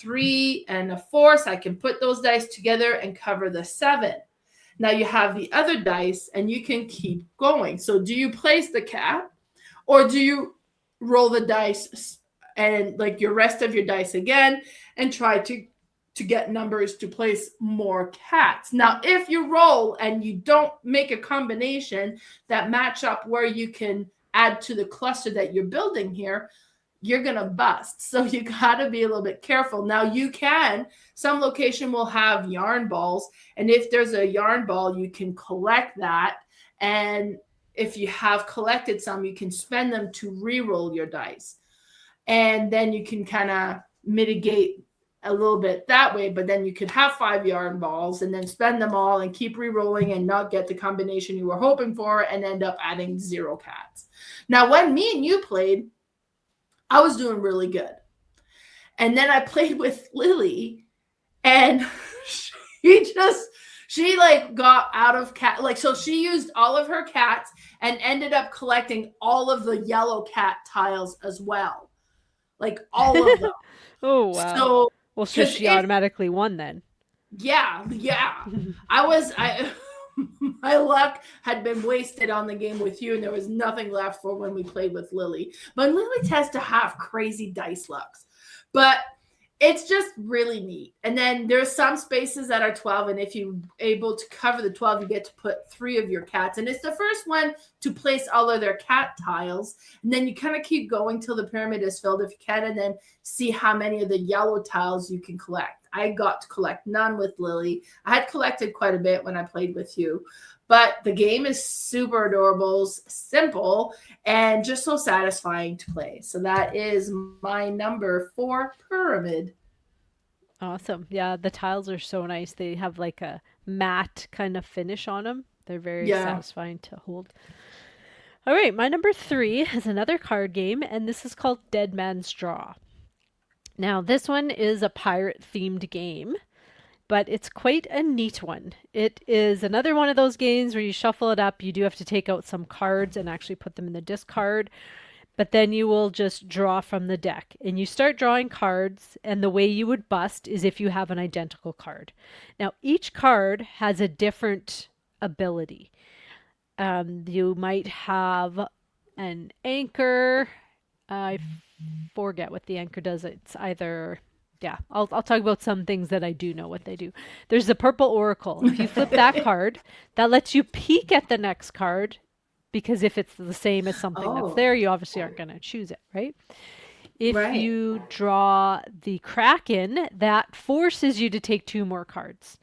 3 and a 4, so I can put those dice together and cover the 7. Now you have the other dice and you can keep going. So do you place the cat, or do you roll the dice and like your rest of your dice again and try to get numbers to place more cats? Now, if you roll and you don't make a combination that match up where you can add to the cluster that you're building here, you're going to bust. So you got to be a little bit careful. Now some location will have yarn balls. And if there's a yarn ball, you can collect that. And if you have collected some, you can spend them to re-roll your dice. And then you can kind of mitigate a little bit that way. But then you could have 5 yarn balls and then spend them all and keep re-rolling and not get the combination you were hoping for and end up adding 0 cats. Now, when me and you played, I was doing really good. And then I played with Lily, and she like got out of cat. Like, so she used all of her cats and ended up collecting all of the yellow cat tiles as well. Like all of them. Oh, wow. So, well, so she automatically won then. Yeah. My luck had been wasted on the game with you, and there was nothing left for when we played with Lily. But Lily tends to have crazy dice lucks. But it's just really neat. And then there's some spaces that are 12, and if you're able to cover the 12, you get to put 3 of your cats. And it's the first one to place all of their cat tiles. And then you kind of keep going till the pyramid is filled if you can, and then see how many of the yellow tiles you can collect. I got to collect none with Lily. I had collected quite a bit when I played with you. But the game is super adorable, simple, and just so satisfying to play. So that is my number 4, Purrramid. Awesome. Yeah, the tiles are so nice. They have like a matte kind of finish on them. They're very satisfying to hold. All right, my number 3 is another card game, and this is called Dead Man's Draw. Now, this one is a pirate-themed game, but it's quite a neat one. It is another one of those games where you shuffle it up. You do have to take out some cards and actually put them in the discard, but then you will just draw from the deck. And you start drawing cards, and the way you would bust is if you have an identical card. Now, each card has a different ability. You might have an anchor. I forget what the anchor does. It's either, I'll talk about some things that I do know what they do. There's the purple oracle. If you flip that card, that lets you peek at the next card, because if it's the same as something that's there, you obviously aren't going to choose it, right? If you draw the Kraken, that forces you to take 2 more cards.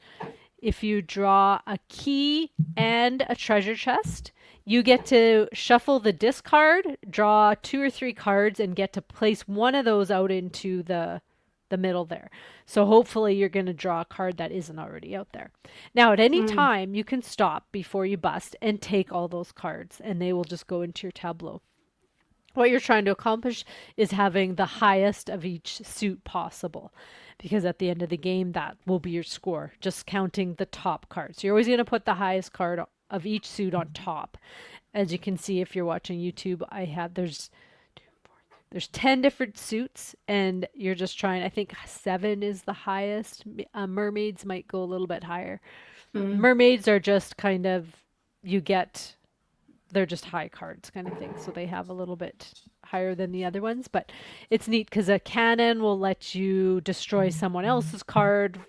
If you draw a key and a treasure chest, You get to shuffle the discard, draw 2 or 3 cards, and get to place one of those out into the middle there. So hopefully you're going to draw a card that isn't already out there. Now, at any time, you can stop before you bust and take all those cards, and they will just go into your tableau. What you're trying to accomplish is having the highest of each suit possible, because at the end of the game, that will be your score, just counting the top cards. So you're always going to put the highest card of each suit on top. As you can see, if you're watching YouTube, there's 10 different suits, and you're just trying, I think 7 is the highest. Mermaids might go a little bit higher. Mermaids are just kind of, they're just high cards kind of thing. So they have a little bit higher than the other ones, but it's neat because a cannon will let you destroy someone else's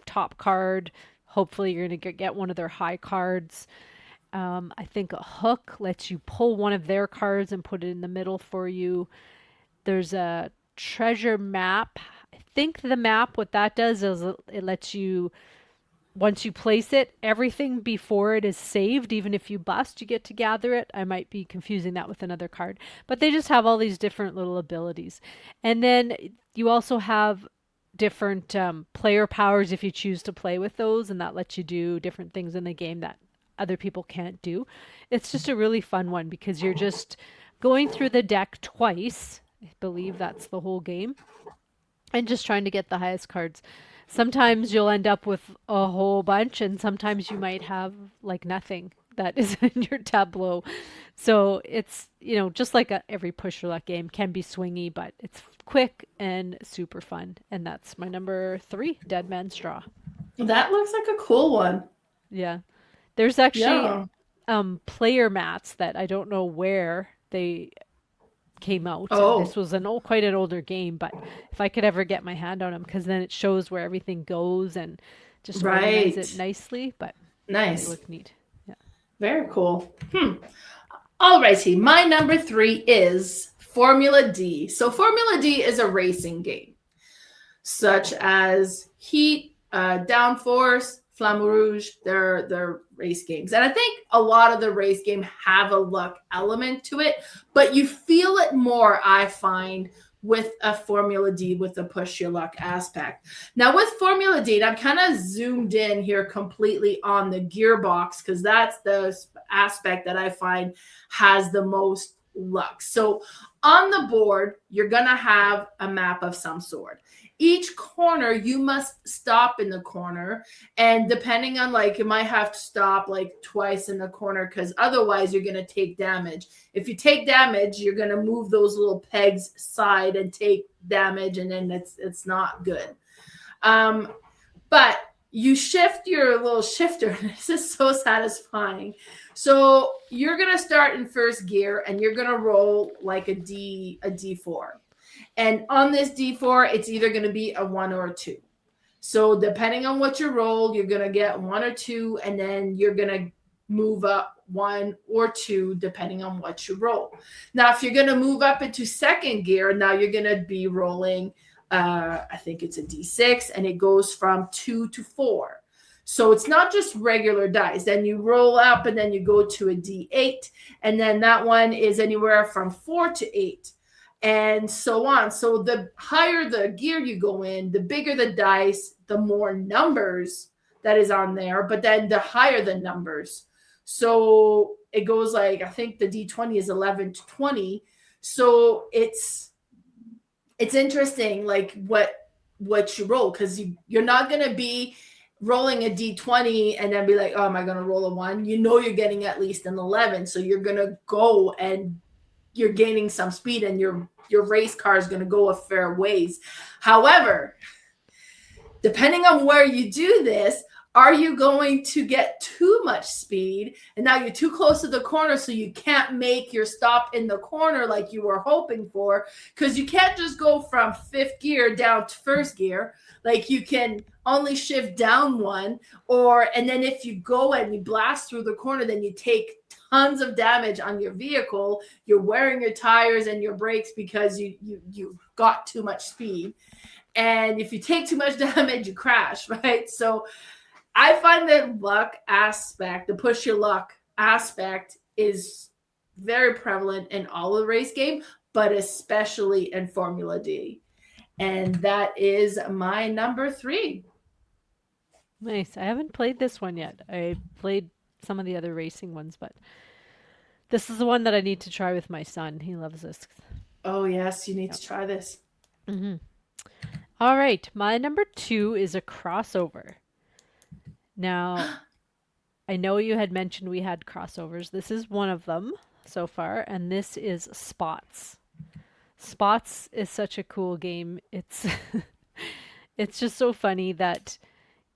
top card. Hopefully you're going to get one of their high cards. I think a hook lets you pull one of their cards and put it in the middle for you. There's a treasure map. I think the map, what that does is it lets you, once you place it, everything before it is saved. Even if you bust, you get to gather it. I might be confusing that with another card. But they just have all these different little abilities. And then you also have different player powers if you choose to play with those. And that lets you do different things in the game that other people can't do. It's just a really fun one because you're just going through the deck twice. I believe that's the whole game. And just trying to get the highest cards. Sometimes you'll end up with a whole bunch, and sometimes you might have like nothing that is in your tableau. So it's, just like every push your luck game can be swingy, but it's quick and super fun. And that's my number 3, Dead Man's Draw. That looks like a cool one. Yeah. There's actually player mats that I don't know where they came out. This was quite an older game, but if I could ever get my hand on them, because then it shows where everything goes and just organize it nicely. But nice, they look neat. Yeah, very cool. Alrighty, my number 3 is Formula D. So Formula D is a racing game, such as Heat, Downforce, Flamme Rouge. They're race games, and I think a lot of the race game have a luck element to it, but you feel it more, I find, with a Formula D with the push your luck aspect. Now with Formula D, I'm kind of zoomed in here completely on the gearbox because that's the aspect that I find has the most luck. So on the board, you're gonna have a map of some sort. Each corner, you must stop in the corner. And depending on, you might have to stop twice in the corner because otherwise you're going to take damage. If you take damage, you're going to move those little pegs aside and take damage, and then it's not good. But you shift your little shifter. This is so satisfying. So you're going to start in first gear, and you're going to roll like a D4. And on this D4, it's either going to be a 1 or a 2. So depending on what you roll, you're going to get 1 or 2, and then you're going to move up 1 or 2 depending on what you roll. Now, if you're going to move up into second gear, now you're going to be rolling, I think it's a D6, and it goes from 2 to 4. So it's not just regular dice. Then you roll up, and then you go to a D8, and then that one is anywhere from 4 to 8. And so on. So the higher the gear you go in, the bigger the dice, the more numbers that is on there, but then the higher the numbers. So it goes I think the D20 is 11 to 20. So it's interesting, what you roll, because you're not going to be rolling a D20 and then be like, oh, am I going to roll a 1? You're getting at least an 11. So you're going to go and you're gaining some speed, and your race car is going to go a fair ways. However, depending on where you do this, are you going to get too much speed and now you're too close to the corner, so you can't make your stop in the corner like you were hoping for? Because you can't just go from 5th gear down to 1st gear. You can only shift down 1, and then if you go and you blast through the corner, then you take tons of damage on your vehicle. You're wearing your tires and your brakes because you got too much speed. And if you take too much damage, you crash, right? So I find that luck aspect, the push your luck aspect, is very prevalent in all the race game, but especially in Formula D. And that is my number 3. Nice. I haven't played this one yet. I played some of the other racing ones, but this is the one that I need to try with my son. He loves this. Oh, yes, you need to try this. Mm-hmm. All right. My number 2 is a crossover. Now, I know you had mentioned we had crossovers. This is one of them so far, and this is Spots. Spots is such a cool game. It's it's just so funny that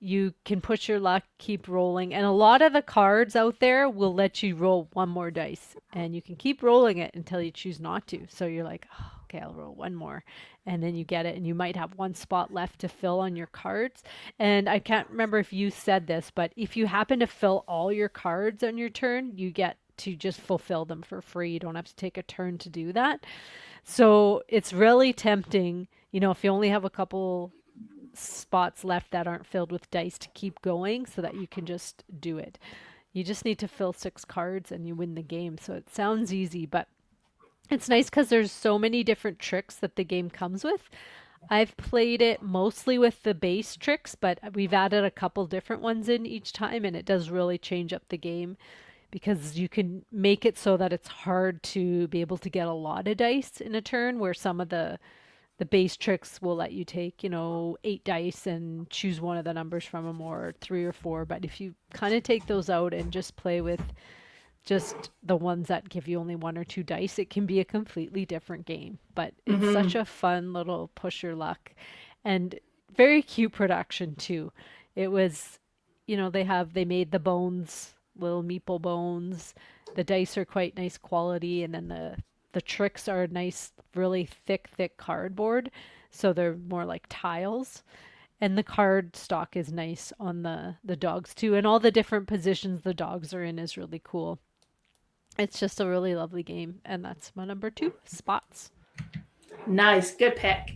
you can push your luck, keep rolling, and a lot of the cards out there will let you roll one more dice, and you can keep rolling it until you choose not to. So you're like, oh, okay, I'll roll one more, and then you get it, and you might have one spot left to fill on your cards. And I can't remember if you said this, but if you happen to fill all your cards on your turn, you get to just fulfill them for free. You don't have to take a turn to do that. So it's really tempting, if you only have a couple spots left that aren't filled with dice, to keep going so that you can just do it. You just need to fill 6 cards and you win the game. So it sounds easy, but it's nice because there's so many different tricks that the game comes with. I've played it mostly with the base tricks, but we've added a couple different ones in each time, and it does really change up the game because you can make it so that it's hard to be able to get a lot of dice in a turn, where some of the base tricks will let you take, 8 dice and choose one of the numbers from them, or 3 or 4. But if you kind of take those out and just play with just the ones that give you only 1 or 2 dice, it can be a completely different game. But it's such a fun little push your luck, and very cute production too. It was, they made the bones, little meeple bones. The dice are quite nice quality, and then the tricks are nice, really thick cardboard, so they're more like tiles. And the card stock is nice on the dogs too, and all the different positions the dogs are in is really cool. It's just a really lovely game, and that's my number 2, Spots. Nice, good pick.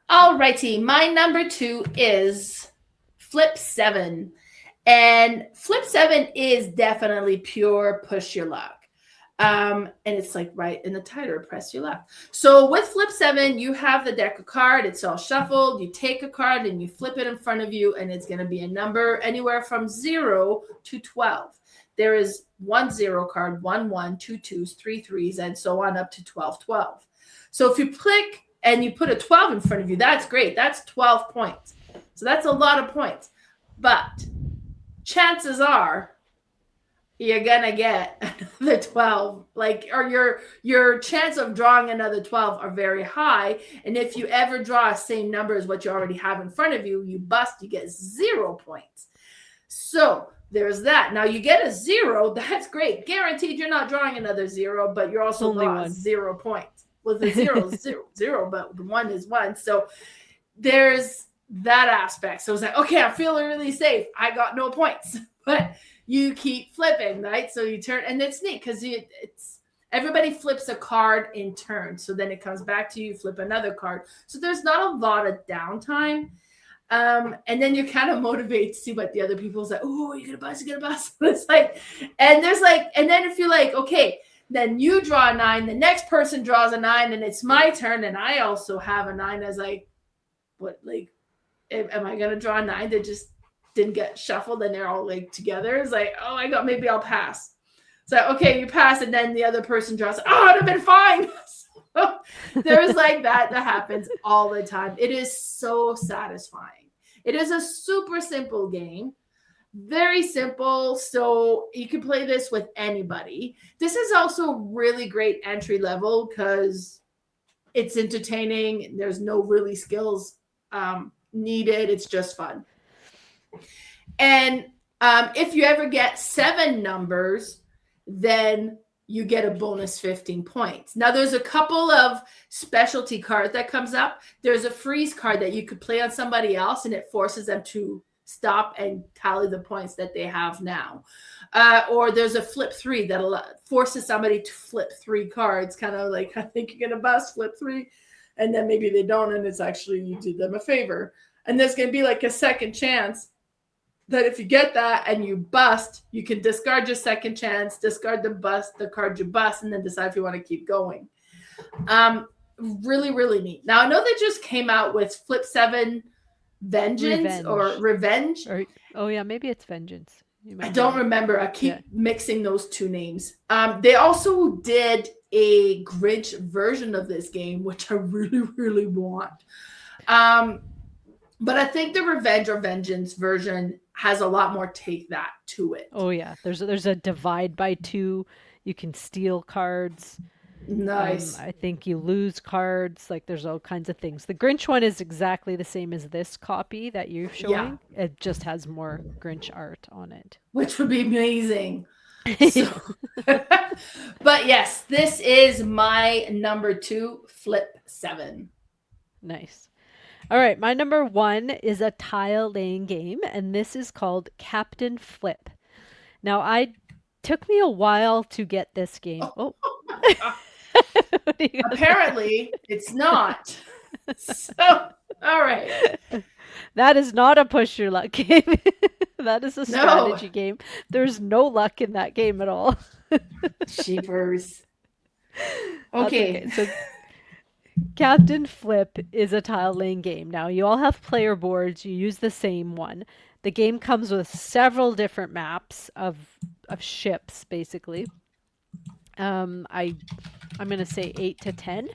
All righty, my number 2 is Flip 7. And Flip 7 is definitely pure push your luck. And it's like right in the title, press your luck. So with Flip 7, you have the deck of cards. It's all shuffled. You take a card and you flip it in front of you, and it's going to be a number anywhere from 0 to 12. There is 1 0 card, 1 1, 2 2s, 3 3s, and so on up to 12 12. So if you click and you put a 12 in front of you, that's great. That's 12 points. So that's a lot of points. But chances are you're gonna get another 12, or your chance of drawing another 12 are very high. And if you ever draw the same number as what you already have in front of you, you bust, you get 0 points. So there's that. Now you get a 0, that's great. Guaranteed you're not drawing another 0, but you're also lost 0 points. Well, the 0 is 0, but the 1 is 1. So there's that aspect. So it's like, okay, I'm feeling really safe. I got no points. But you keep flipping, right? So you turn, and it's neat because it's everybody flips a card in turn. So then it comes back to you, flip another card. So there's not a lot of downtime. And then you're kind of motivated to see what the other people say. Oh, you're gonna bust, you're gonna bust. It's like, and then if you're like, okay, then you draw a 9, the next person draws a 9, and it's my turn, and I also have a 9. I was like, what, like, am I gonna draw a 9 that just didn't get shuffled and they're all like together? It's like, oh my God, maybe I'll pass. So, okay, you pass, and then the other person draws, oh, it'd have been fine. So there's like that happens all the time. It is so satisfying. It is a super simple game. Very simple. So you can play this with anybody. This is also really great entry level because it's entertaining. There's no really skills needed. It's just fun. And if you ever get 7 numbers, then you get a bonus 15 points. Now, there's a couple of specialty cards that comes up. There's a freeze card that you could play on somebody else, and it forces them to stop and tally the points that they have now. Or there's a flip 3 that forces somebody to flip 3 cards, kind of like, I think you're going to bust, flip 3. And then maybe they don't, and it's actually you did them a favor. And there's going to be like a second chance that if you get that and you bust, you can discard your second chance, discard the card you bust, and then decide if you want to keep going. Really, really neat. Now, I know they just came out with Flip 7 Vengeance or Revenge. Oh, yeah, maybe it's Vengeance. I don't remember. I keep mixing those two names. They also did a Grinch version of this game, which I really, really want. But I think the Revenge or Vengeance version has a lot more take that to it. Oh yeah, there's a divide by 2. You can steal cards. Nice. I think you lose cards. Like there's all kinds of things. The Grinch one is exactly the same as this copy that you're showing. Yeah. It just has more Grinch art on it. Which would be amazing. So, but yes, this is my number 2, Flip 7. Nice. All right, my number 1 is a tile laying game, and this is called Captain Flip. Now, took me a while to get this game. Oh. Apparently, it's not. So, all right. That is not a push your luck game. That is a strategy game. There's no luck in that game at all. Jeepers. Okay. So Captain Flip is a tile laying game. Now, you all have player boards. You use the same one. The game comes with several different maps of ships, basically. I'm going to say 8 to 10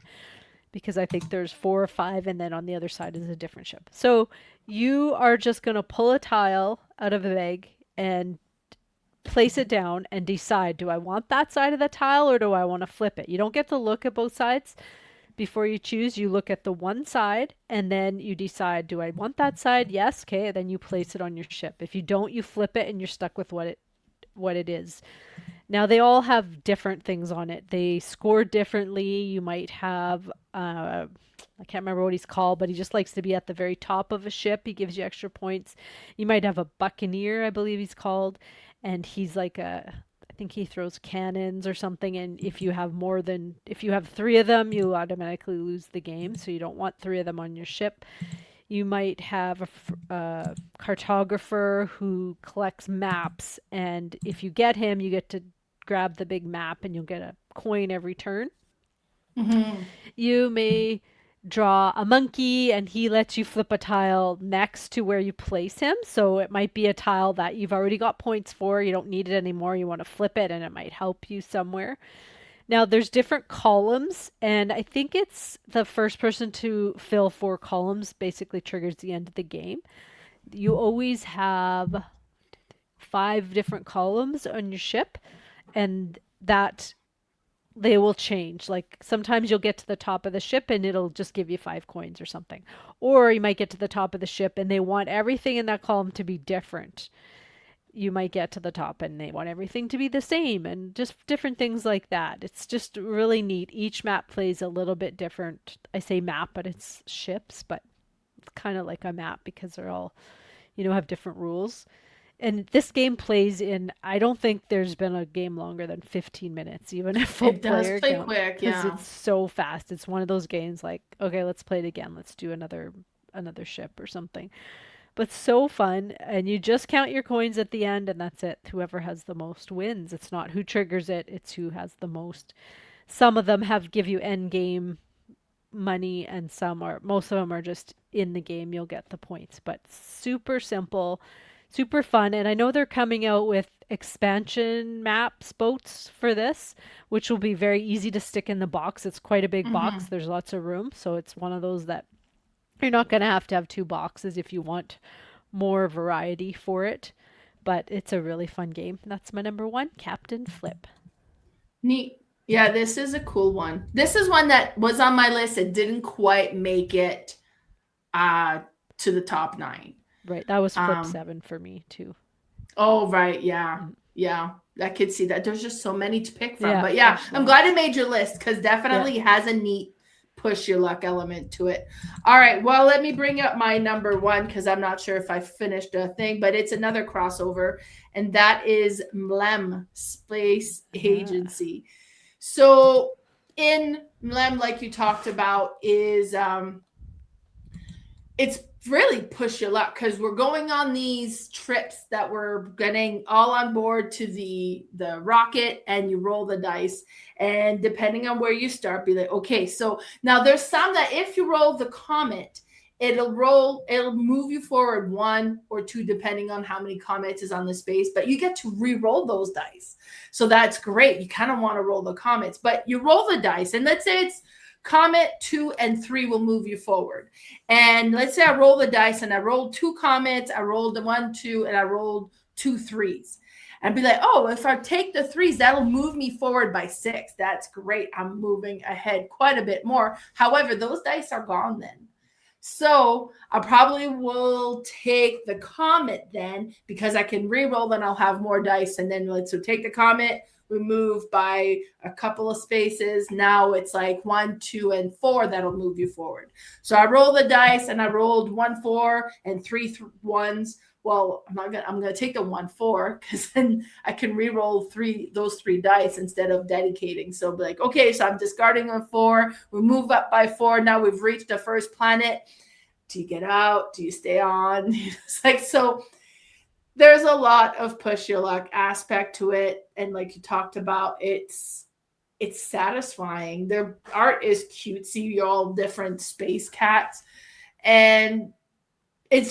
because I think there's 4 or 5, and then on the other side is a different ship. So you are just going to pull a tile out of a bag and place it down and decide, do I want that side of the tile or do I want to flip it? You don't get to look at both sides. Before you choose, you look at the one side and then you decide, do I want that side? Yes. Okay. Then you place it on your ship. If you don't, you flip it and you're stuck with what it is. Now, they all have different things on it. They score differently. You might have, I can't remember what he's called, but he just likes to be at the very top of a ship. He gives you extra points. You might have a buccaneer, I believe he's called. And he's like I think he throws cannons or something. And if you have 3 of them, you automatically lose the game. So you don't want 3 of them on your ship. You might have a cartographer who collects maps. And if you get him, you get to grab the big map and you'll get a coin every turn. Mm-hmm. You may draw a monkey and he lets you flip a tile next to where you place him. So it might be a tile that you've already got points for. You don't need it anymore. You want to flip it and it might help you somewhere. Now there's different columns, and I think it's the first person to fill 4 columns basically triggers the end of the game. You always have 5 different columns on your ship, and that they will change. Like sometimes you'll get to the top of the ship and it'll just give you 5 coins or something. Or you might get to the top of the ship and they want everything in that column to be different. You might get to the top and they want everything to be the same, and just different things like that. It's just really neat. Each map plays a little bit different. I say map, but it's ships, but it's kind of like a map because they're all, have different rules. And this game plays in, I don't think there's been a game longer than 15 minutes, even if full player does play count, quick, yeah. Because it's so fast. It's one of those games like, okay, let's play it again. Let's do another ship or something. But so fun, and you just count your coins at the end, and that's it. Whoever has the most wins. It's not who triggers it, it's who has the most. Some of them give you end game money, and most of them are just in the game. You'll get the points, but super simple, super fun. And I know they're coming out with expansion boats for this, which will be very easy to stick in the box. It's quite a big box. There's lots of room, so it's one of those that you're not going to have 2 boxes if you want more variety for it. But it's a really fun game. That's my number 1, Captain Flip. Neat. Yeah, this is a cool one. This is one that was on my list. It didn't quite make it to the top 9. Right. That was Flip 7 for me too. Oh, right. Yeah. Yeah. I could see that. There's just so many to pick from. But yeah, I'm glad it made your list because definitely has a neat push your luck element to it. All right. Well, let me bring up my number 1 because I'm not sure if I finished a thing, but it's another crossover, and that is MLEM, Space Agency. So in MLEM, like you talked about, is it's really push your luck because we're going on these trips that we're getting all on board to the rocket, and you roll the dice, and depending on where you start, be like, okay, so now there's some that if you roll the comet, it'll move you forward 1 or 2 depending on how many comets is on the space, but you get to re-roll those dice, so that's great. You kind of want to roll the comets, but you roll the dice, and let's say it's comet 2 and 3 will move you forward. And let's say I roll the dice and I rolled 2 comets, I rolled the 1, 2, and I rolled 2 3s. And be like, oh, if I take the 3s, that'll move me forward by 6. That's great. I'm moving ahead quite a bit more. However, those dice are gone then. So I probably will take the comet then, because I can re-roll and I'll have more dice. And then so take the comet, we move by a couple of spaces. Now it's like 1, 2, and 4 that'll move you forward. So I roll the dice, and I rolled 1 4 and 3 1s. Well, I'm gonna take the 1 4 because then I can re-roll those 3 dice instead of dedicating. So be like, okay, so I'm discarding a 4. We move up by 4. Now we've reached the first planet. Do you get out? Do you stay on? It's like, so there's a lot of push your luck aspect to it. And like you talked about, it's satisfying. Their art is cutesy. You're all different space cats. And it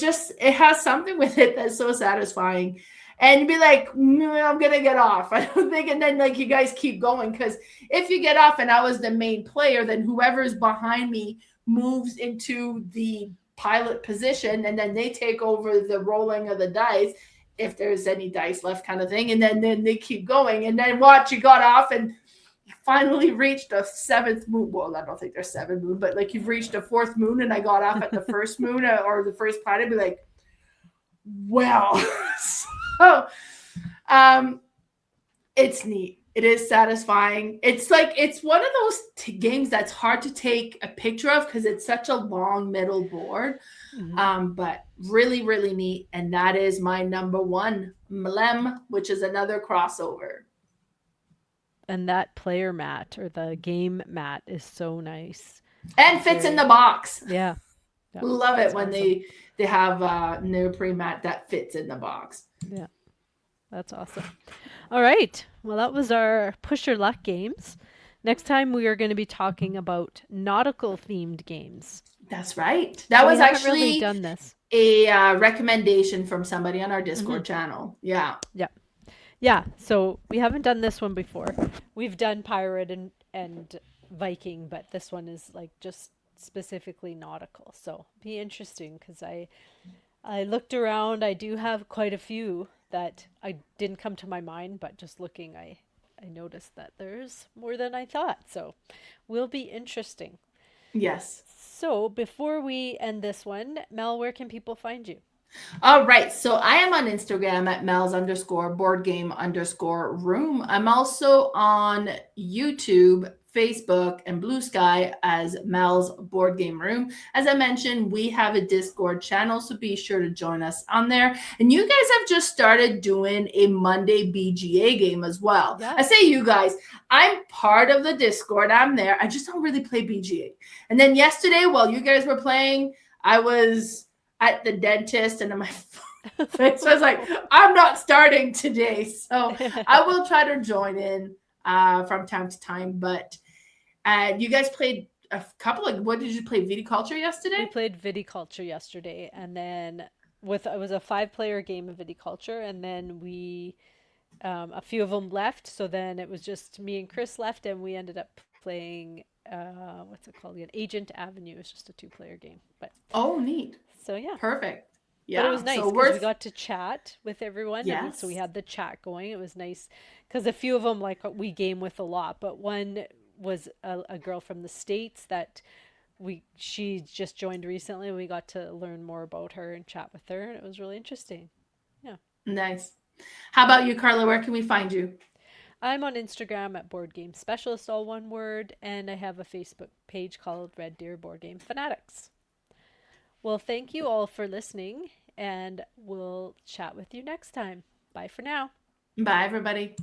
has something with it that's so satisfying. And you'd be like, I'm going to get off. I don't think. And then like you guys keep going, because if you get off and I was the main player, then whoever's behind me moves into the pilot position, and then they take over the rolling of the dice, if there's any dice left, kind of thing. And then they keep going, and then watch, you got off and you finally reached a 7th moon. Well, I don't think there's 7 moon, but like you've reached a 4th moon, and I got off at the first moon or the first planet. Be like, well, so it's neat. It is satisfying. It's like, it's one of those games that's hard to take a picture of because it's such a long metal board. Mm-hmm. But really, really neat. And that is my number 1, MLEM, which is another crossover. And that player mat, or the game mat, is so nice. And fits in the box. Yeah. Love it when awesome. they have a neoprene mat that fits in the box. Yeah. That's awesome. All right. Well, that was our Push Your Luck games. Next time we are going to be talking about nautical themed games. That's right. That was actually really done this. A recommendation from somebody on our Discord channel. Yeah. Yeah. Yeah. So we haven't done this one before. We've done pirate and Viking, but this one is like just specifically nautical. So be interesting, because I looked around. I do have quite a few that I didn't come to my mind, but just looking, I noticed that there's more than I thought. So will be interesting. Yes. So before we end this one, Mel, where can people find you? All right. So I am on Instagram at Mel's_boardgame_room. I'm also on YouTube, Facebook, and Bluesky as Mel's Board Game Room. As I mentioned, we have a Discord channel, so be sure to join us on there. And you guys have just started doing a Monday BGA game as well. Yes. I say you guys, I'm part of the Discord. I'm there. I just don't really play BGA. And then yesterday, while you guys were playing, I was at the dentist, and my face was like, I'm not starting today. So I will try to join in from time to time. But you guys played a couple of, what did you play, Viticulture yesterday? We played Viticulture yesterday, and then it was a 5-player game of Viticulture, and then we a few of them left, so then it was just me and Chris left, and we ended up playing what's it called again? Agent Avenue. It's just a 2-player game. But neat. So yeah. Perfect. Yeah. But it was nice because we got to chat with everyone. Yes. And so we had the chat going. It was nice because a few of them like we game with a lot, but one was a girl from the States that she just joined recently, and we got to learn more about her and chat with her, and it was really interesting. Yeah. Nice. How about you, Carla? Where can we find you? I'm on Instagram at boardgamespecialist, all one word, and I have a Facebook page called Red Deer Board Game Fanatics. Well, thank you all for listening, and we'll chat with you next time. Bye for now. Bye, everybody.